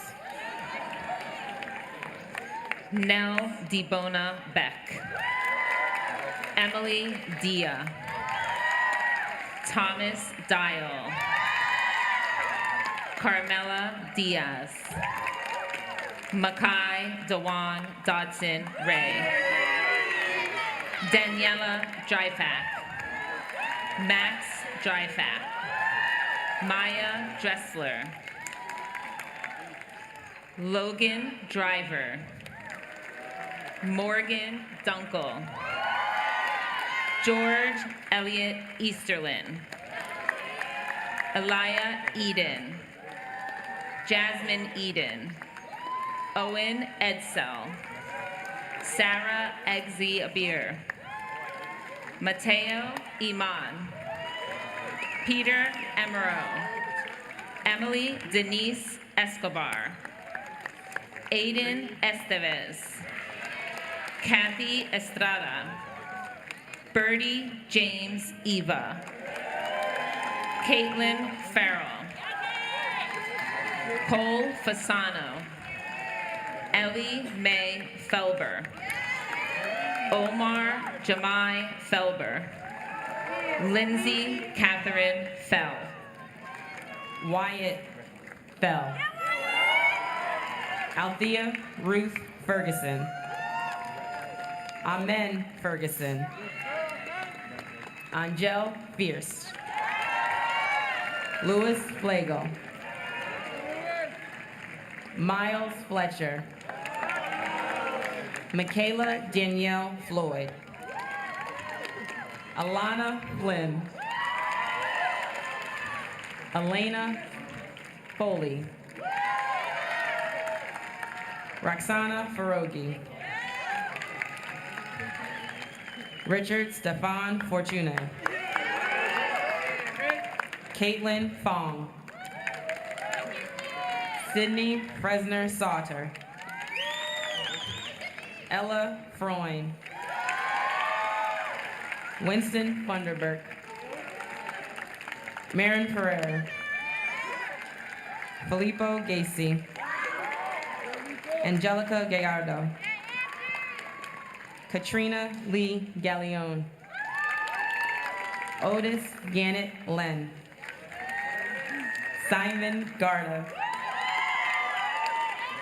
Nell DeBona Beck. Emily Dia. Thomas Dial. Carmela Diaz. Makai Dewan Dodson Ray. Daniela Dryfak. Max Dryfak. Maya Dressler. Logan Driver. Morgan Dunkel. George Elliott Easterlin. Elia Eden. Jasmine Eden. Owen Edsel. Sarah Eggsy Abir. Mateo Iman. Peter Emero. Emily Denise Escobar. Aiden Estevez. Kathy Estrada. Birdie James Eva. Caitlin Farrell. Cole Fasano. Ellie Mae Felber. Omar Jamai Felber. Lindsay Catherine Fell. Wyatt Fell. Althea Ruth Ferguson. Amen Ferguson. Angel Fierce. Louis Flagel. Miles Fletcher. Michaela Danielle Floyd. Alana Flynn. Elena Foley. Roxana Farogi. Richard Stefan Fortune. Caitlin Fong. Sydney Fresner Sauter. Ella Freund. Winston Funderburk. Marin Pereira. Filippo Gacy. Angelica Gallardo. Katrina Lee Gallione. Otis Gannett Len. Simon Garda.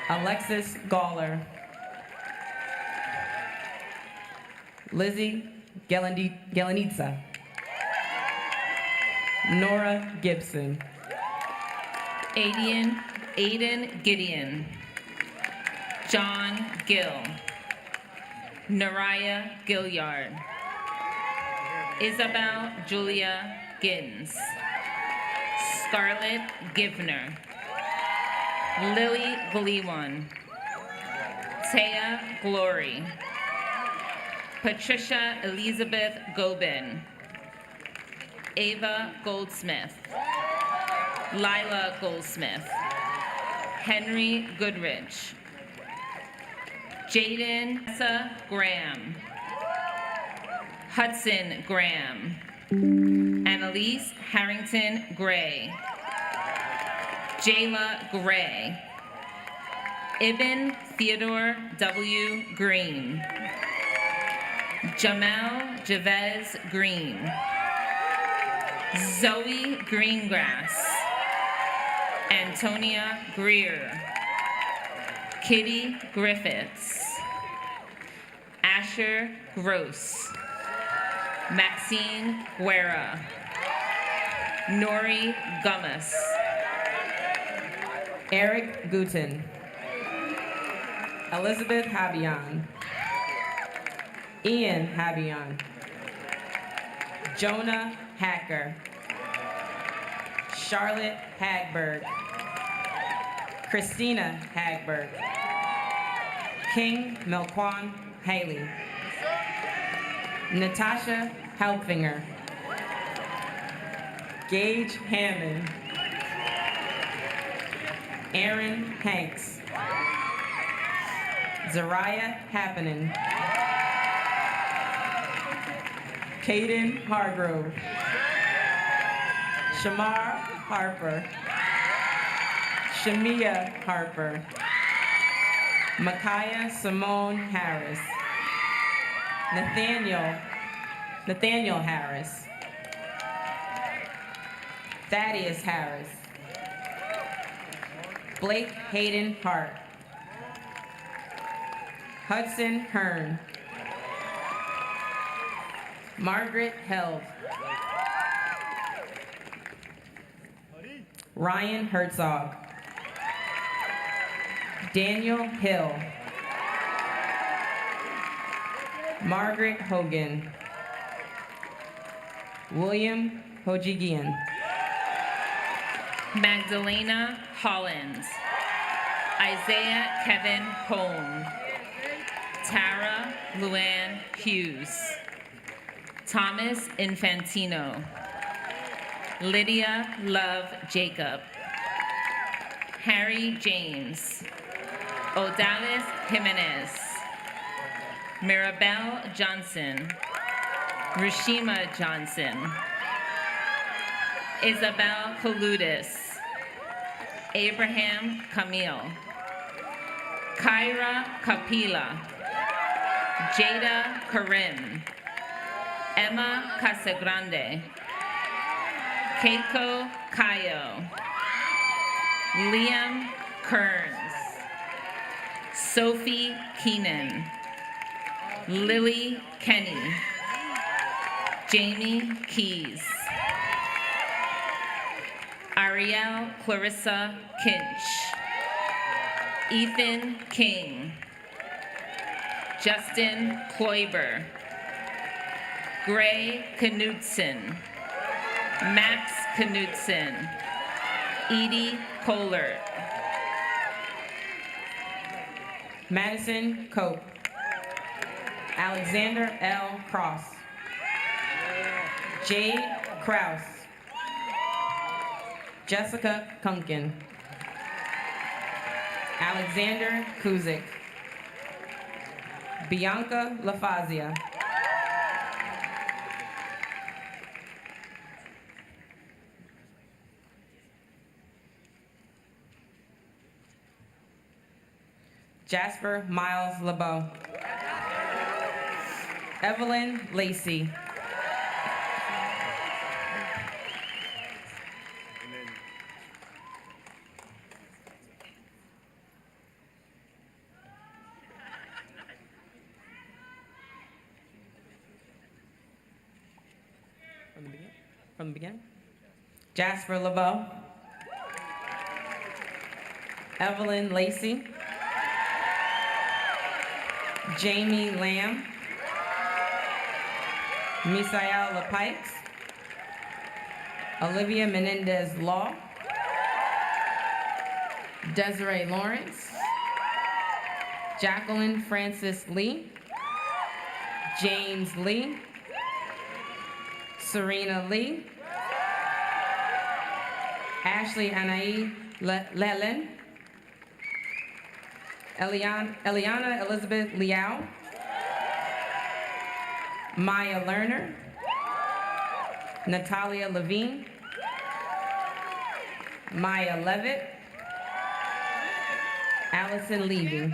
Alexis Gawler. Lizzie Galanitsa. Nora Gibson. Aiden Gideon. John Gill. Naraya Gilliard. Isabel Julia Gins. Scarlett Givner. Lily Gleewan. Taya Glory. Patricia Elizabeth Gobin. Ava Goldsmith. Lila Goldsmith. Henry Goodrich. Jaden Graham. Hudson Graham. Annalise Harrington Gray. Jayla Gray. Ibn Theodore W. Green. Jamel Javez Green. Zoe Greengrass. Antonia Greer. Kitty Griffiths. Asher Gross. Maxine Guerra. Nori Gummas. Eric Guten. Elizabeth Habian. Ian Habion, Jonah Hacker, Charlotte Hagberg, Christina Hagberg, King Melquan Haley, Natasha Helfinger, Gage Hammond, Aaron Hanks, Zariah Happening, Caden Hargrove, Shamar Harper, Shamia Harper, Micaiah Simone Harris, Nathaniel Harris, Thaddeus Harris, Blake Hayden Hart, Hudson Hearn, Margaret Held, Ryan Herzog, Daniel Hill, Margaret Hogan, William Hojigian, Magdalena Hollins, Isaiah Kevin Holm, Tara Luann Hughes, Thomas Infantino, Lydia Love Jacob, Harry James, Odalis Jimenez, Mirabelle Johnson, Rashima Johnson, Isabel Kaludis, Abraham Camille, Kyra Kapila, Jada Karim, Emma Casagrande, Keiko Kayo, Liam Kearns, Sophie Keenan, Lily Kenny, Jamie Keys, Ariel Clarissa Kinch, Ethan King, Justin Kloiber, Gray Knudsen, Max Knudsen, Edie Kohlert, Madison Cope, Alexander L. Cross, Jade Kraus, Jessica Kunkin, Alexander Kuzik, Bianca LaFazia, Jasper Miles LeBeau, Evelyn Lacey, from the beginning. Jasper LeBeau, Evelyn Lacey, Jamie Lamb, Misael LaPikes, Olivia Menendez Law, Desiree Lawrence, Jacqueline Francis Lee, James Lee, Serena Lee, Ashley Anae Lelen, Eliana Elizabeth Liao, Maya Lerner, Natalia Levine, Maya Levitt, Allison Levy,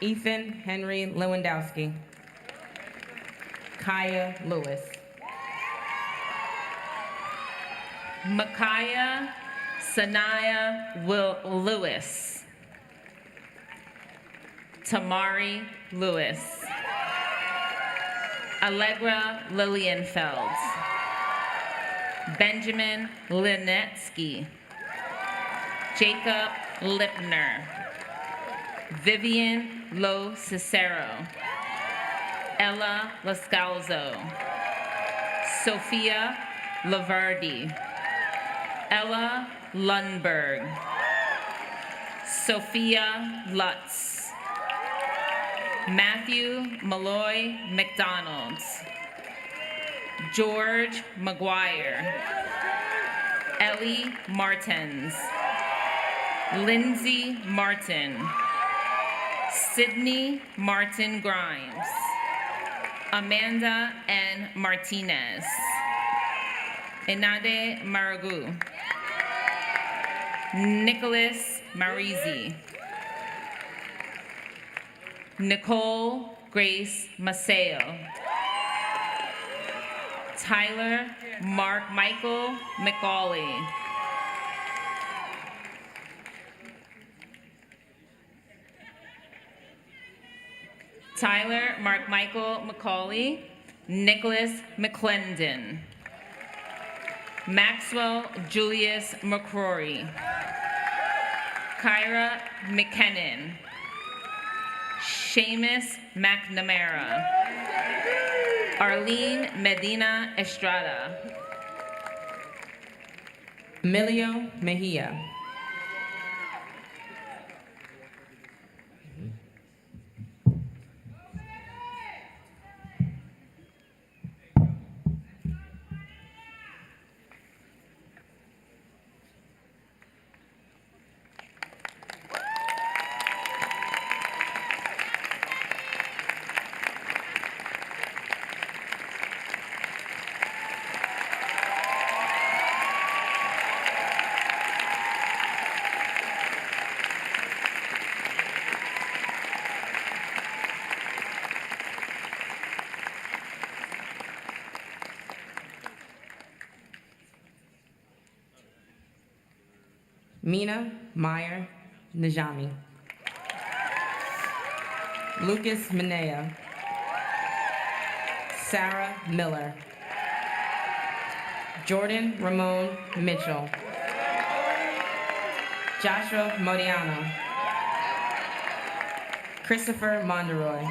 Ethan Henry Lewandowski, Kaya Lewis, Micaiah Sanaya Lewis, Tamari Lewis, Allegra Lilienfeld, Benjamin Linetsky, Jacob Lipner, Vivian Lo Cicero, Ella Lascalzo, Sophia Laverdi, Ella Lundberg, Sophia Lutz, Matthew Malloy McDonald, George McGuire, Ellie Martins, Lindsay Martin, Sydney Martin Grimes, Amanda N. Martinez, Enade Maragu, Nicholas Marizi, Nicole Grace Maceo, Tyler Mark Michael McCauley, Tyler Mark Michael McCauley, Nicholas McClendon, Maxwell Julius McCrory, Kyra McKinnon, Seamus McNamara, Arlene Medina Estrada, Emilio Mejia. Mina Meyer Najami, Lucas Minea, Sarah Miller, Jordan Ramon Mitchell, Joshua Modiano, Christopher Monderoy,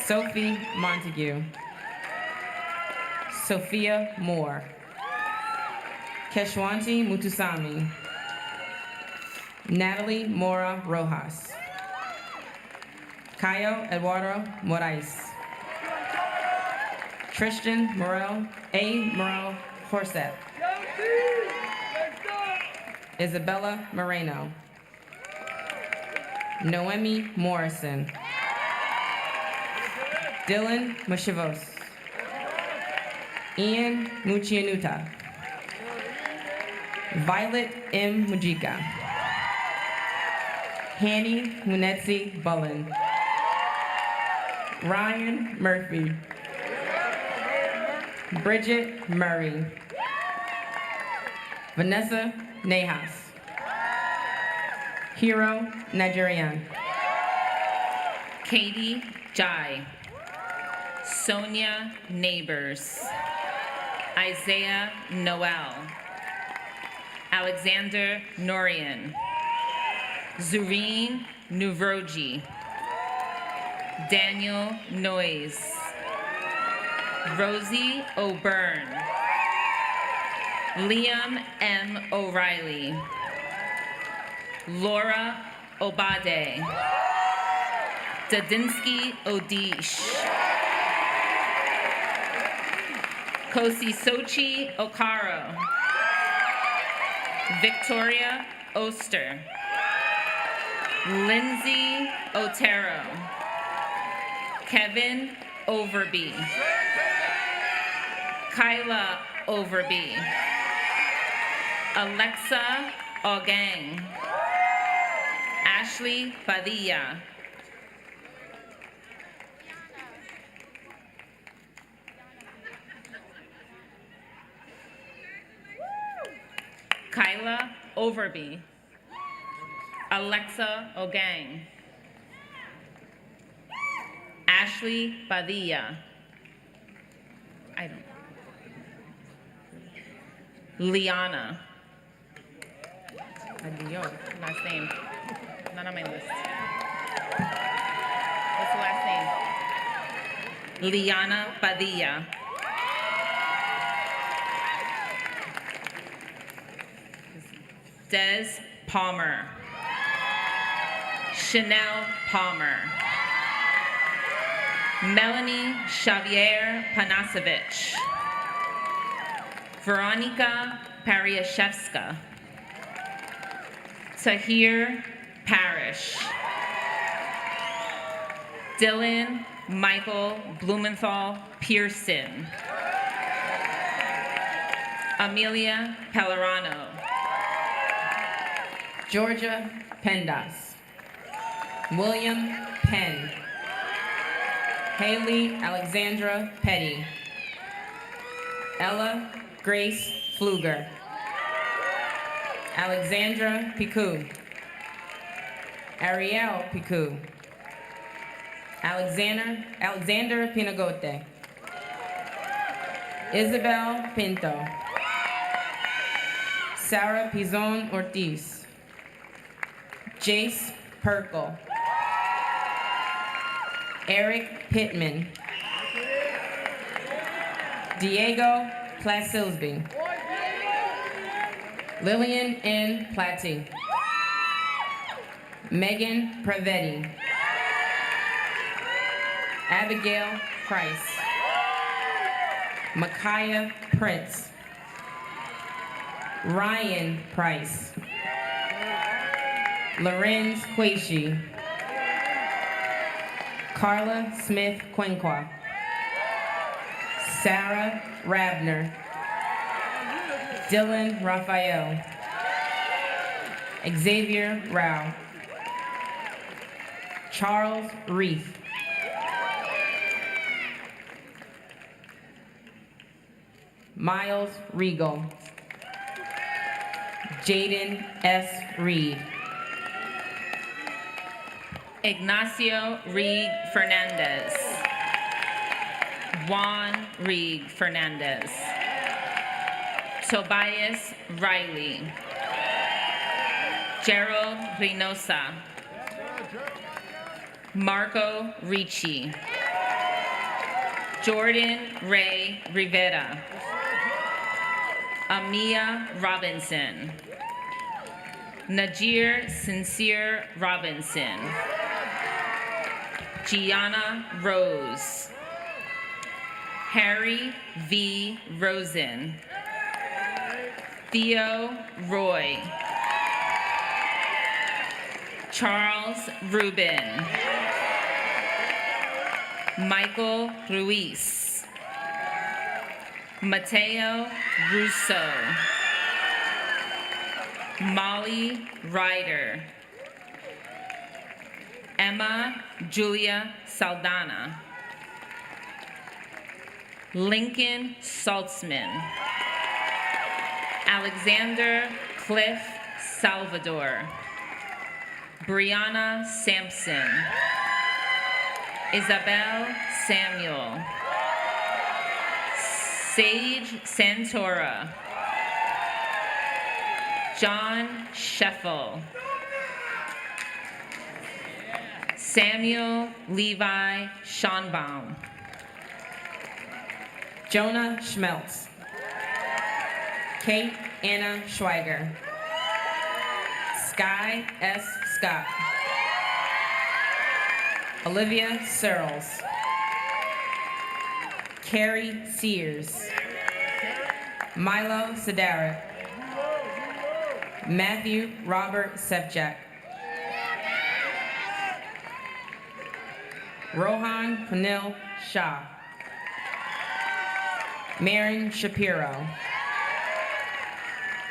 Sophie Montague, Sophia Moore, Keshwanti Mutusami, Natalie Mora Rojas, Caio Eduardo Morais, Tristan Morel, Morel Horset, Isabella Moreno, Noemi Morrison, Dylan Mushivos, Ian Muchianuta, Violet M. Mujica, Hanny Munetsi Bullen, Ryan Murphy, Bridget Murray, Vanessa Nejas, Hero Nigerian, Katie Jai, Sonia Neighbors, Isaiah Noel, Alexander Norian, Zureen Nuvroji, Daniel Noyes, Rosie O'Byrne, Liam M. O'Reilly, Laura Obade, Dadinsky Odish, Kosi Sochi Okaro, Victoria Oster, Lindsay Otero, Kevin Overby, Kyla Overby, Alexa Ogang, Ashley Padilla, Kyla Overby, Alexa Ogang, Ashley Padilla, Liana, last name, Not on my list. What's the last name? Liana Padilla. Des Palmer. Chanel Palmer. Melanie Xavier Panasevich. Veronica Pariashevska. Tahir Parrish. Dylan Michael Blumenthal Pearson. Amelia Pellerano. Georgia Pendas. William Penn. Haley Alexandra Petty. Ella Grace Pfluger. Alexandra Picou. Ariel Picou. Alexander Pinagote. Isabel Pinto. Sarah Pizon Ortiz. Jace Perkle. Eric Pittman. Diego Plasilsby. Lillian N. Platy. Megan Pravetti. Abigail Price. Micaiah Prince. Ryan Price. Lorenz Quaishi. Carla Smith Quenqua. Sarah Rabner. Dylan Raphael. Xavier Rao. Charles Reith. Miles Regal. Jaden S. Reed. Ignacio Reed Fernandez. Juan Reed Fernandez. Tobias Riley. Gerald Reynosa. Marco Ricci. Jordan Ray Rivera. Amia Robinson. Najir Sincere Robinson. Gianna Rose. Harry V. Rosen. Theo Roy. Charles Rubin. Michael Ruiz. Mateo Russo. Molly Ryder. Emma Julia Saldana. Lincoln Saltzman. Alexander Cliff Salvador. Brianna Sampson. Isabel Samuel. Sage Santora. John Sheffel. Samuel Levi Schonbaum. Jonah Schmeltz. Kate Anna Schweiger. Sky S. Scott. Olivia Searles. Carrie Sears. Milo Sidarik. Matthew Robert Sevjak. Rohan Panil Shah. Marin Shapiro.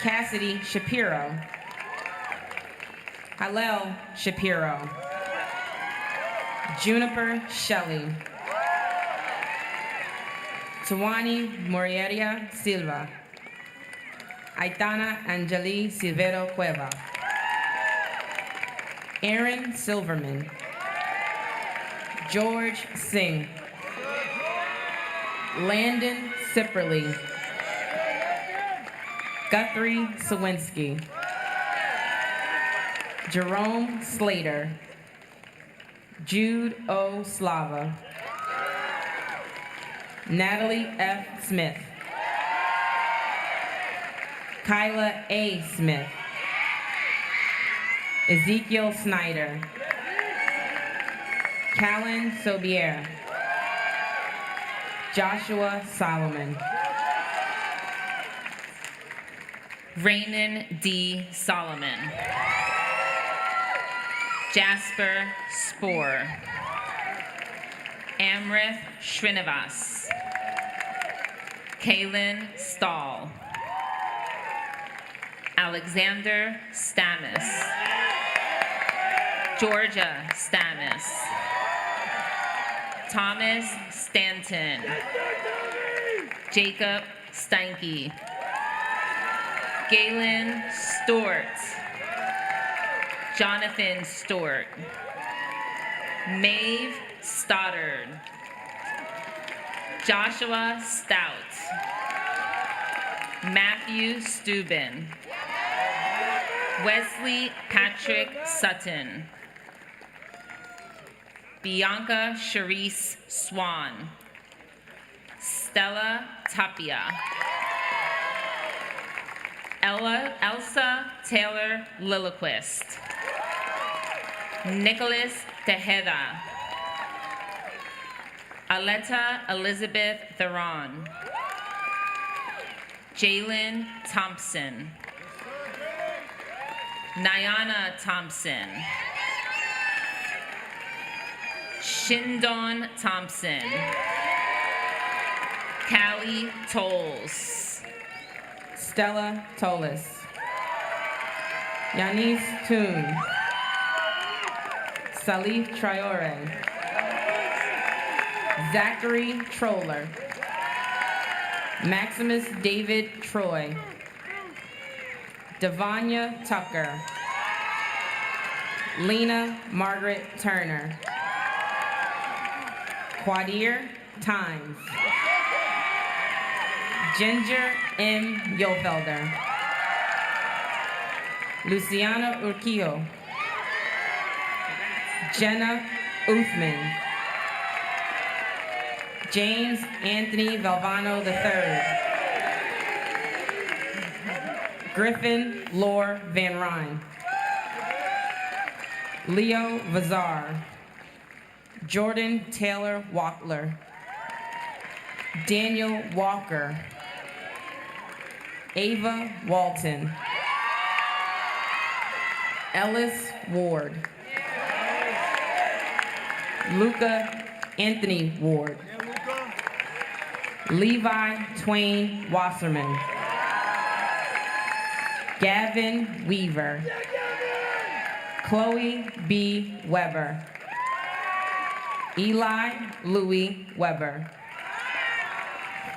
Cassidy Shapiro. Hallel Shapiro. Juniper Shelley. Tawani Morieta Silva. Aitana Angeli Silvero Cueva. Aaron Silverman. George Singh. Landon Sipperly. Guthrie Sawinski. Jerome Slater, Jude O. Slava, Natalie F. Smith, Kyla A. Smith, Ezekiel Snyder, Callan Sobier, Joshua Solomon, Raymond D. Solomon, Jasper Spoor, Amrith Srinivas, Kaylin Stahl, Alexander Stamis, Georgia Stamis, Thomas Stanton, Jacob Steinke, Galen Stewart, Jonathan Stewart, Maeve Stoddard, Joshua Stout, Matthew Steuben, Wesley Patrick Sutton, Bianca Charisse Swan, Stella Tapia, Elsa Taylor Lilliquist, Nicholas Tejeda, Aletta Elizabeth Theron, Jalen Thompson, Nyana Thompson, Shindon Thompson, Callie Tolles, Stella Tolis, Yanis Toon, Salif Traore, Zachary Troller, Maximus David Troy, Devanya Tucker, Lena Margaret Turner, Quadir Times, Ginger M. Yofelder, Luciana Urquillo, Jenna Uthman, James Anthony Valvano III, Griffin Lore Van Ryn, Leo Vazar, Jordan Taylor Wachtler, Daniel Walker, Ava Walton, Ellis Ward, Luca Anthony Ward, Levi Twain Wasserman, Gavin Weaver, Chloe B. Weber, Eli Louis Weber,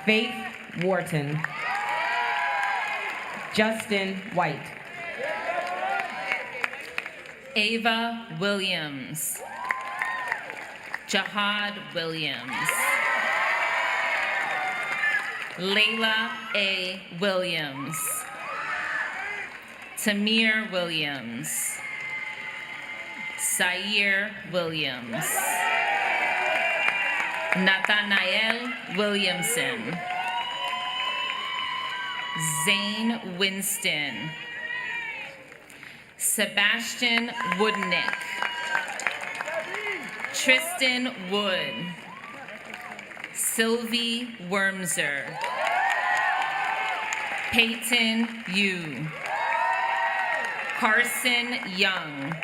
Faith Wharton, Justin White, Ava Williams, Jahad Williams, Layla A. Williams, Tamir Williams, Sair Williams, Nathanael Williamson, Zane Winston, Sebastian Woodnick, Tristan Wood, Sylvie Wormser, Peyton Yu, Carson Young,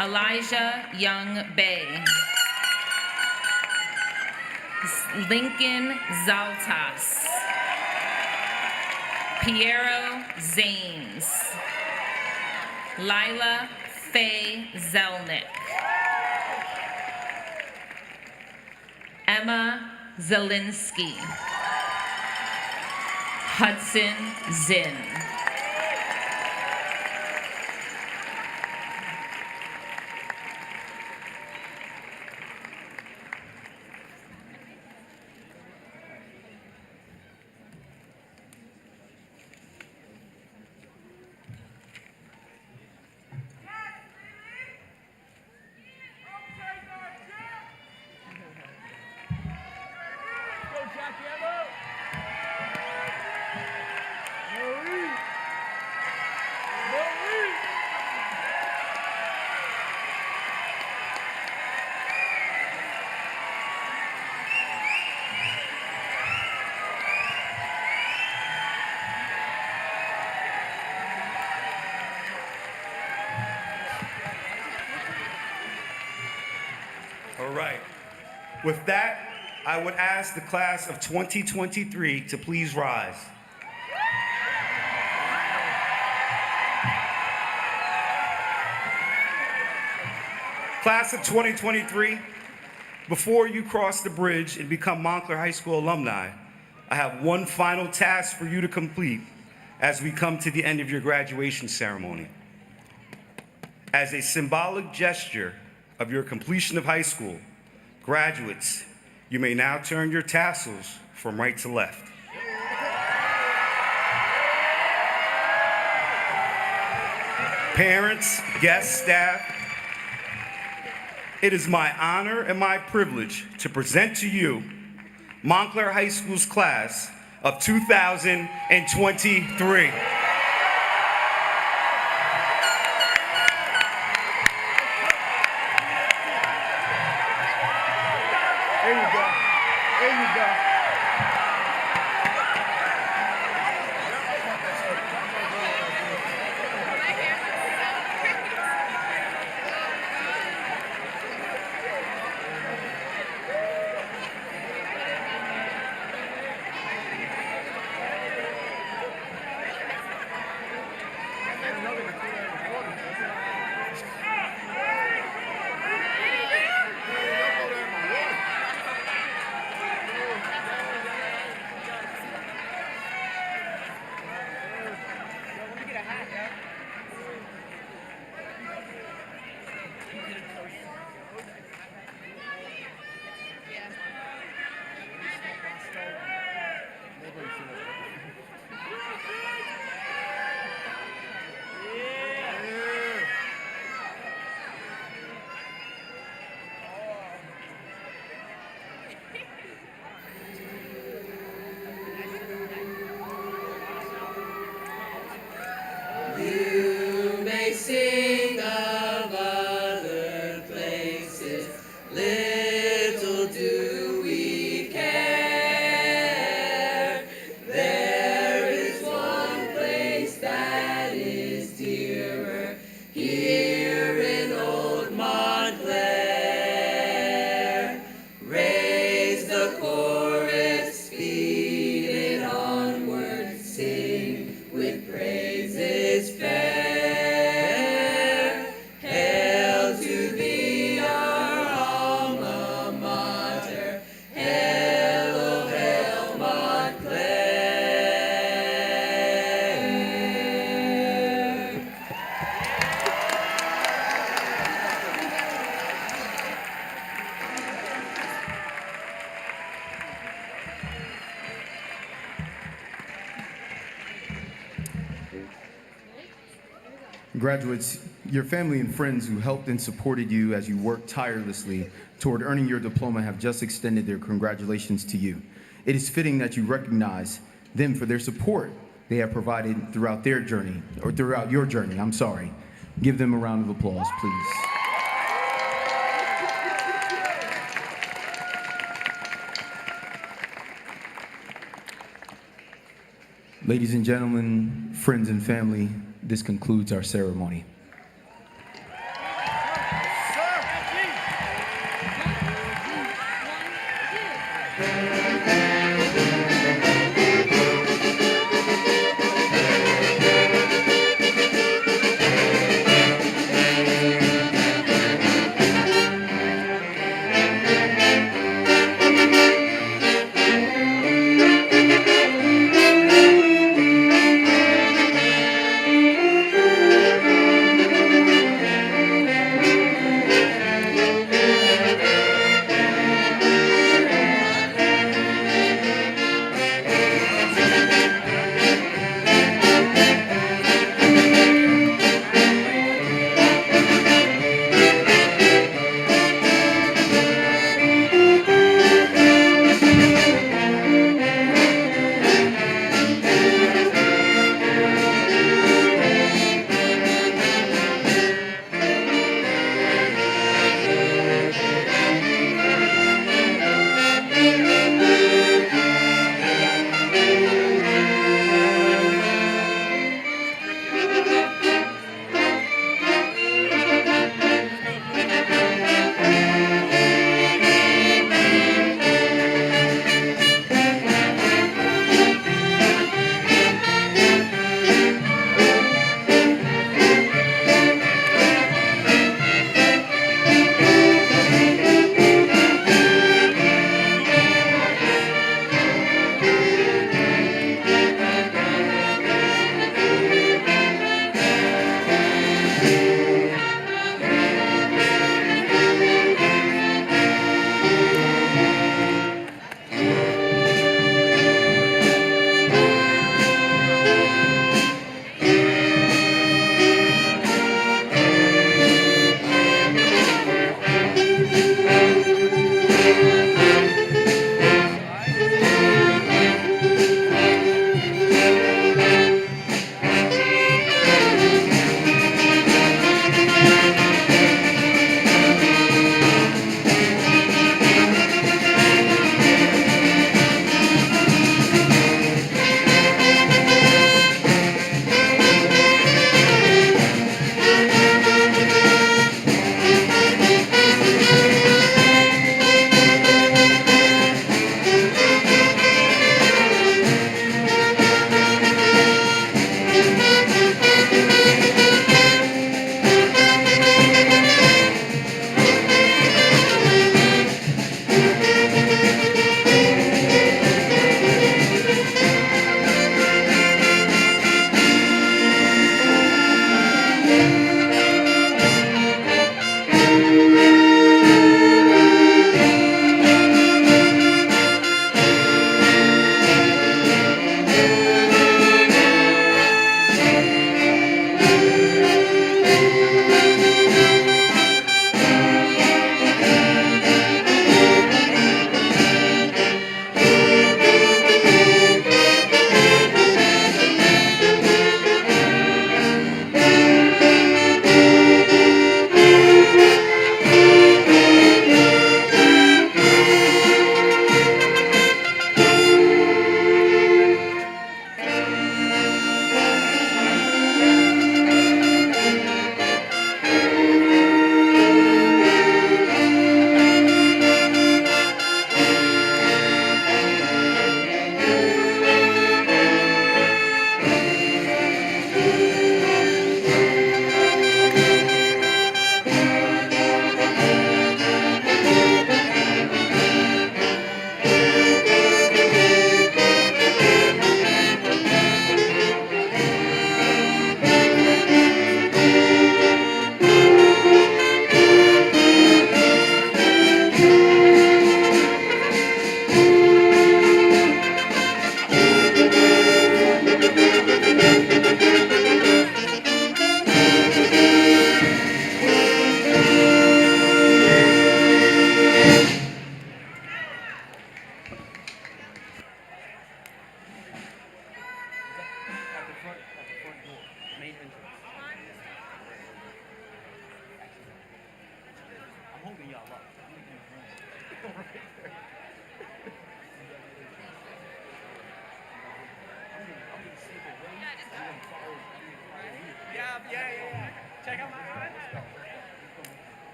Elijah Young Bay, Lincoln Zaltas, Piero Zanes, Lila Faye Zelnick, Emma Zelinsky, Hudson Zinn. With that, I would ask the class of 2023 to please rise. Class of 2023, before you cross the bridge and become Montclair High School alumni, I have one final task for you to complete as we come to the end of your graduation ceremony. As a symbolic gesture of your completion of high school, graduates, you may now turn your tassels from right to left. Parents, guests, staff, it is my honor and my privilege to present to you Montclair High School's class of 2023. There you go. There you go. Graduates, your family and friends who helped and supported you as you worked tirelessly toward earning your diploma have just extended their congratulations to you. It is fitting that you recognize them for their support they have provided throughout their journey, or throughout your journey, I'm sorry. Give them a round of applause, please. Ladies and gentlemen, friends and family, this concludes our ceremony.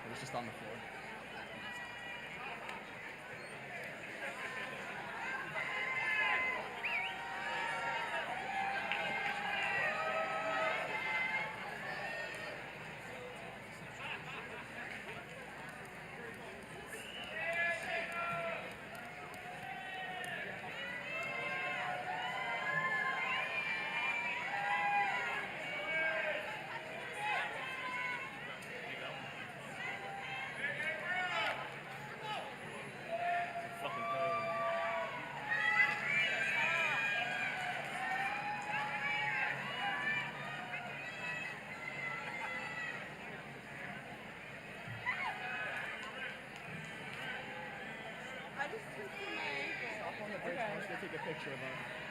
It was just on the floor. I just twisted my ankle. Stop on the bridge. I want to take a picture of us.